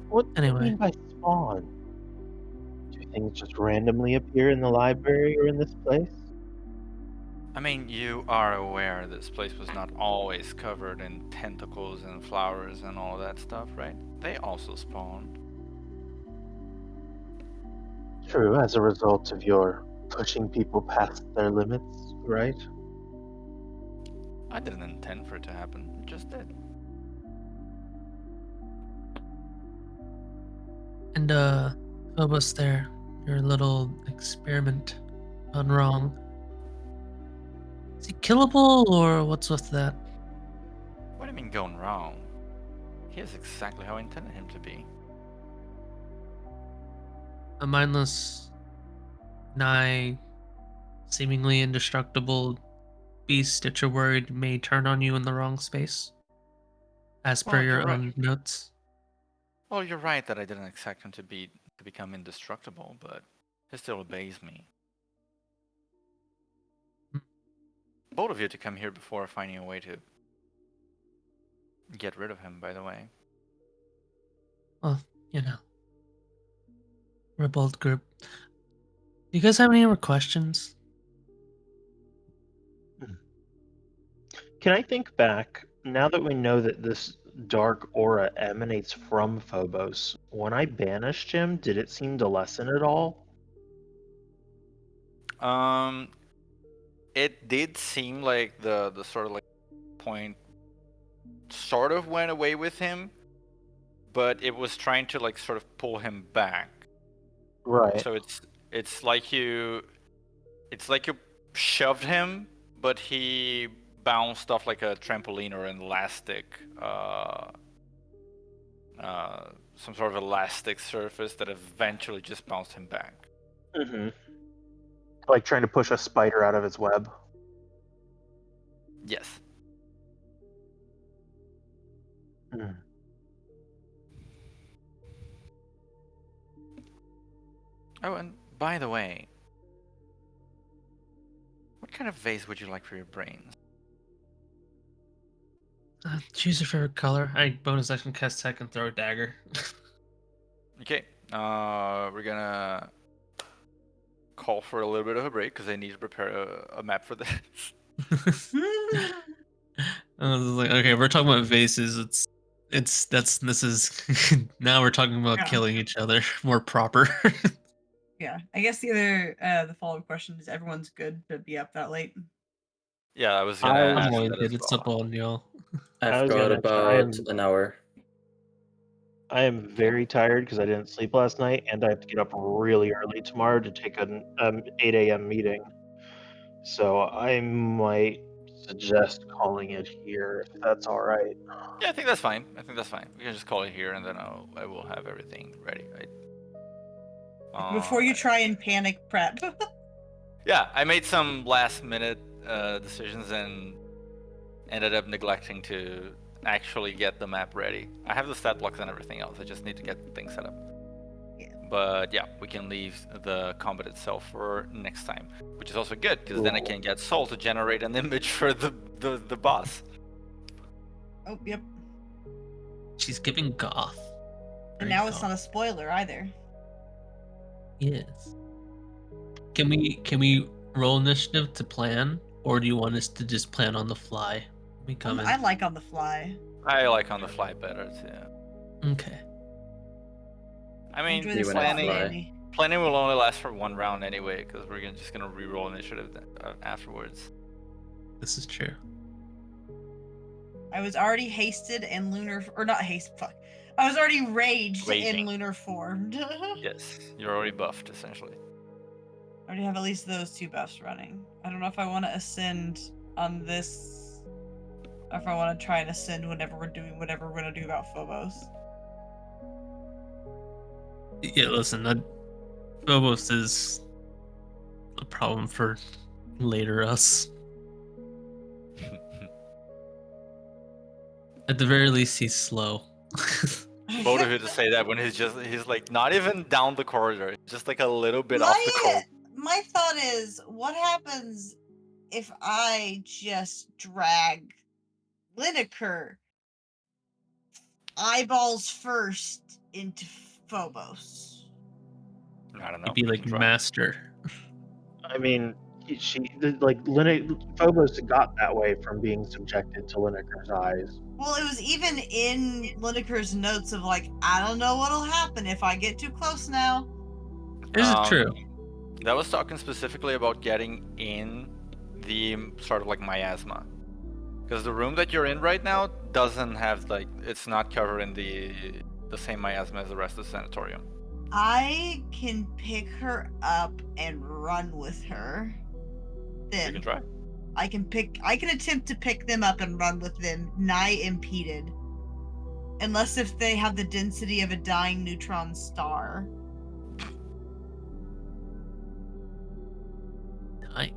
What do you Anyway. mean by spawn? Do things just randomly appear in the library or in this place? I mean, you are aware this place was not always covered in tentacles and flowers and all that stuff, right? They also spawned. True, as a result of your pushing people past their limits, right? I didn't intend for it to happen, it just did. And, Phobos there, your little experiment gone wrong. Is he killable, or what's with that? What do you mean going wrong? He is exactly how I intended him to be. A mindless, nigh, seemingly indestructible beast that you're worried may turn on you in the wrong space? As per Well, you're your right. own notes? Well, you're right that I didn't expect him to become indestructible, but he still obeys me. Bold of you to come here before finding a way to get rid of him, by the way. Well, you know, we're a bold group. Do you guys have any more questions? Can I think back, now that we know that this dark aura emanates from Phobos, when I banished him, did it seem to lessen at all? It did seem like the sort of like point sort of went away with him, but it was trying to like sort of pull him back. Right. So it's like you shoved him, but he bounced off like a trampoline or an elastic, some sort of elastic surface that eventually just bounced him back. Mm-hmm. Like trying to push a spider out of its web. Yes. Mm. Oh, and by the way, what kind of vase would you like for your brains? Choose your favorite color. I bonus action cast tech and throw a dagger. Okay, we're gonna call for a little bit of a break because I need to prepare a map for this. I was like, okay, we're talking about vases. This is now we're talking about Yeah. killing each other more proper. Yeah, I guess the follow-up question is everyone's good to be up that late. Yeah, I was gonna I'm ask I'm always that good. as It's well. up on y'all. I've I was got gonna try about and- an hour. I am very tired because I didn't sleep last night, and I have to get up really early tomorrow to take an 8 a.m. meeting. So I might suggest calling it here, if that's all right. Yeah, I think that's fine. We can just call it here, and then I will have everything ready. Right? Before you try and panic prep. Yeah, I made some last-minute decisions and ended up neglecting to actually get the map ready. I have the stat blocks and everything else. I just need to get things set up. Yeah. But yeah, we can leave the combat itself for next time, which is also good because then I can get Soul to generate an image for the boss. Oh, yep. She's giving goth. And now it's not a spoiler either. Yes. Can we roll initiative to plan, or do you want us to just plan on the fly? We come in. I like on the fly. I like on the fly better too. Okay. I mean, You and I fly. planning will only last for one round anyway because we're just gonna re-roll initiative afterwards. This is true. I was already hasted and lunar, or not hasted. Fuck. I was already raged Raging. in lunar form. Yes, you're already buffed essentially. I already have at least those two buffs running. I don't know if I want to ascend on this, or if I want to try and ascend whenever we're doing whatever we're gonna do about Phobos. Yeah, listen, Phobos is a problem for later us. At the very least, he's slow. Both of you to say that when he's like not even down the corridor, just like a little bit off the corridor. My thought is, what happens if I just drag Lineker eyeballs first into Phobos? I don't know. He'd be like master. I mean, Phobos got that way from being subjected to Lineker's eyes. Well, it was even in Lineker's notes of like, I don't know what'll happen if I get too close now. Is it true? That was talking specifically about getting in the sort of like miasma. Because the room that you're in right now doesn't have like, it's not covered in the same miasma as the rest of the sanatorium. I can pick her up and run with her. You Then can try. I can attempt to pick them up and run with them, nigh impeded. Unless if they have the density of a dying neutron star. Dying.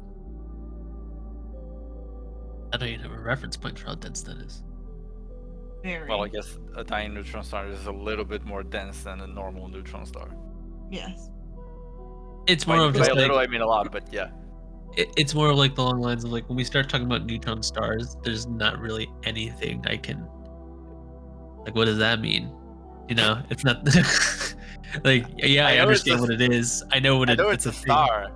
I don't even have a reference point for how dense that is. Very. Well, I guess a dying neutron star is a little bit more dense than a normal neutron star. Yes. It's more of By just a little, like, I mean a lot, but yeah. it's more of like the long lines of like when we start talking about neutron stars, there's not really anything I can. Like, what does that mean? You know, it's not like yeah, I I know it's understand a- what it is. I know what I know it's it's a thing. star,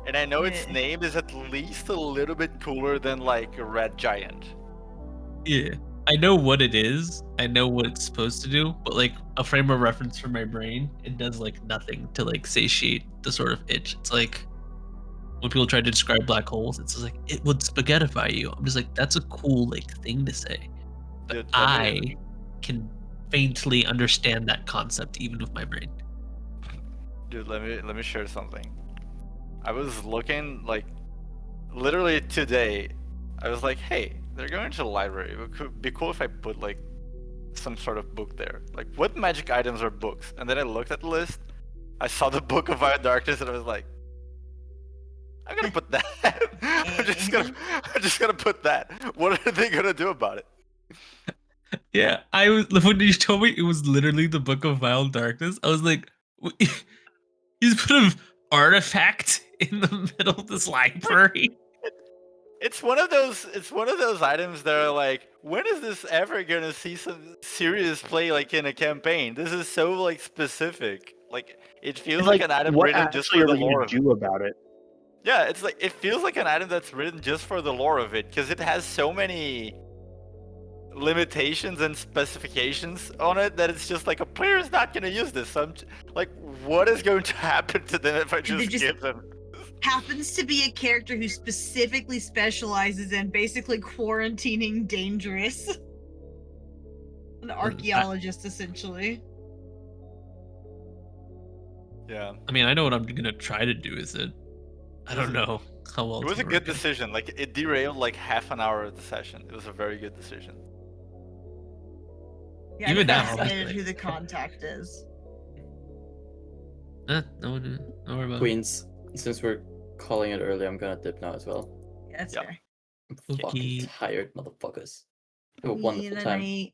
and I know its Yeah. name is at least a little bit cooler than like a red giant. Yeah, I know what it is. I know what it's supposed to do, but like a frame of reference for my brain, it does like nothing to like satiate the sort of itch. It's like when people try to describe black holes, it's just like it would spaghettify you. I'm just like that's a cool like thing to say, but Dude, I can faintly understand that concept even with my brain. let me share something. I was looking like literally today. I was like, hey, they're going to the library. It could be cool if I put like some sort of book there. Like, what magic items are books? And then I looked at the list. I saw the Book of Fire and Darkness, and I was like, I'm gonna put that. I'm just gonna put that. What are they gonna do about it? Yeah, I was when you told me it was literally the Book of Vile Darkness. I was like, he's put an artifact in the middle of this library. It's one of those. It's one of those items that are like, when is this ever gonna see some serious play like in a campaign? This is so like specific. Like it feels And, like an item what written just actually for are the we lore gonna of it. do about it? Yeah, it's like it feels like an item that's written just for the lore of it because it has so many limitations and specifications on it that it's just like a player is not gonna use this. So like, what is going to happen to them if I they just just- give them? Happens to be a character who specifically specializes in basically quarantining dangerous. An archaeologist, essentially. Yeah. I mean, I know what I'm gonna try to do. Is it? I don't know how well. It was a good decision. Like it derailed like half an hour of the session. It was a very good decision. Yeah, Even I'm now, fascinated honestly. who the contact is. No, don't worry about it. Queens, since we're calling it early, I'm gonna dip now as well. Yeah, that's Yeah. fair. I'm fucking Okay. tired, motherfuckers. Have a wonderful time. Night.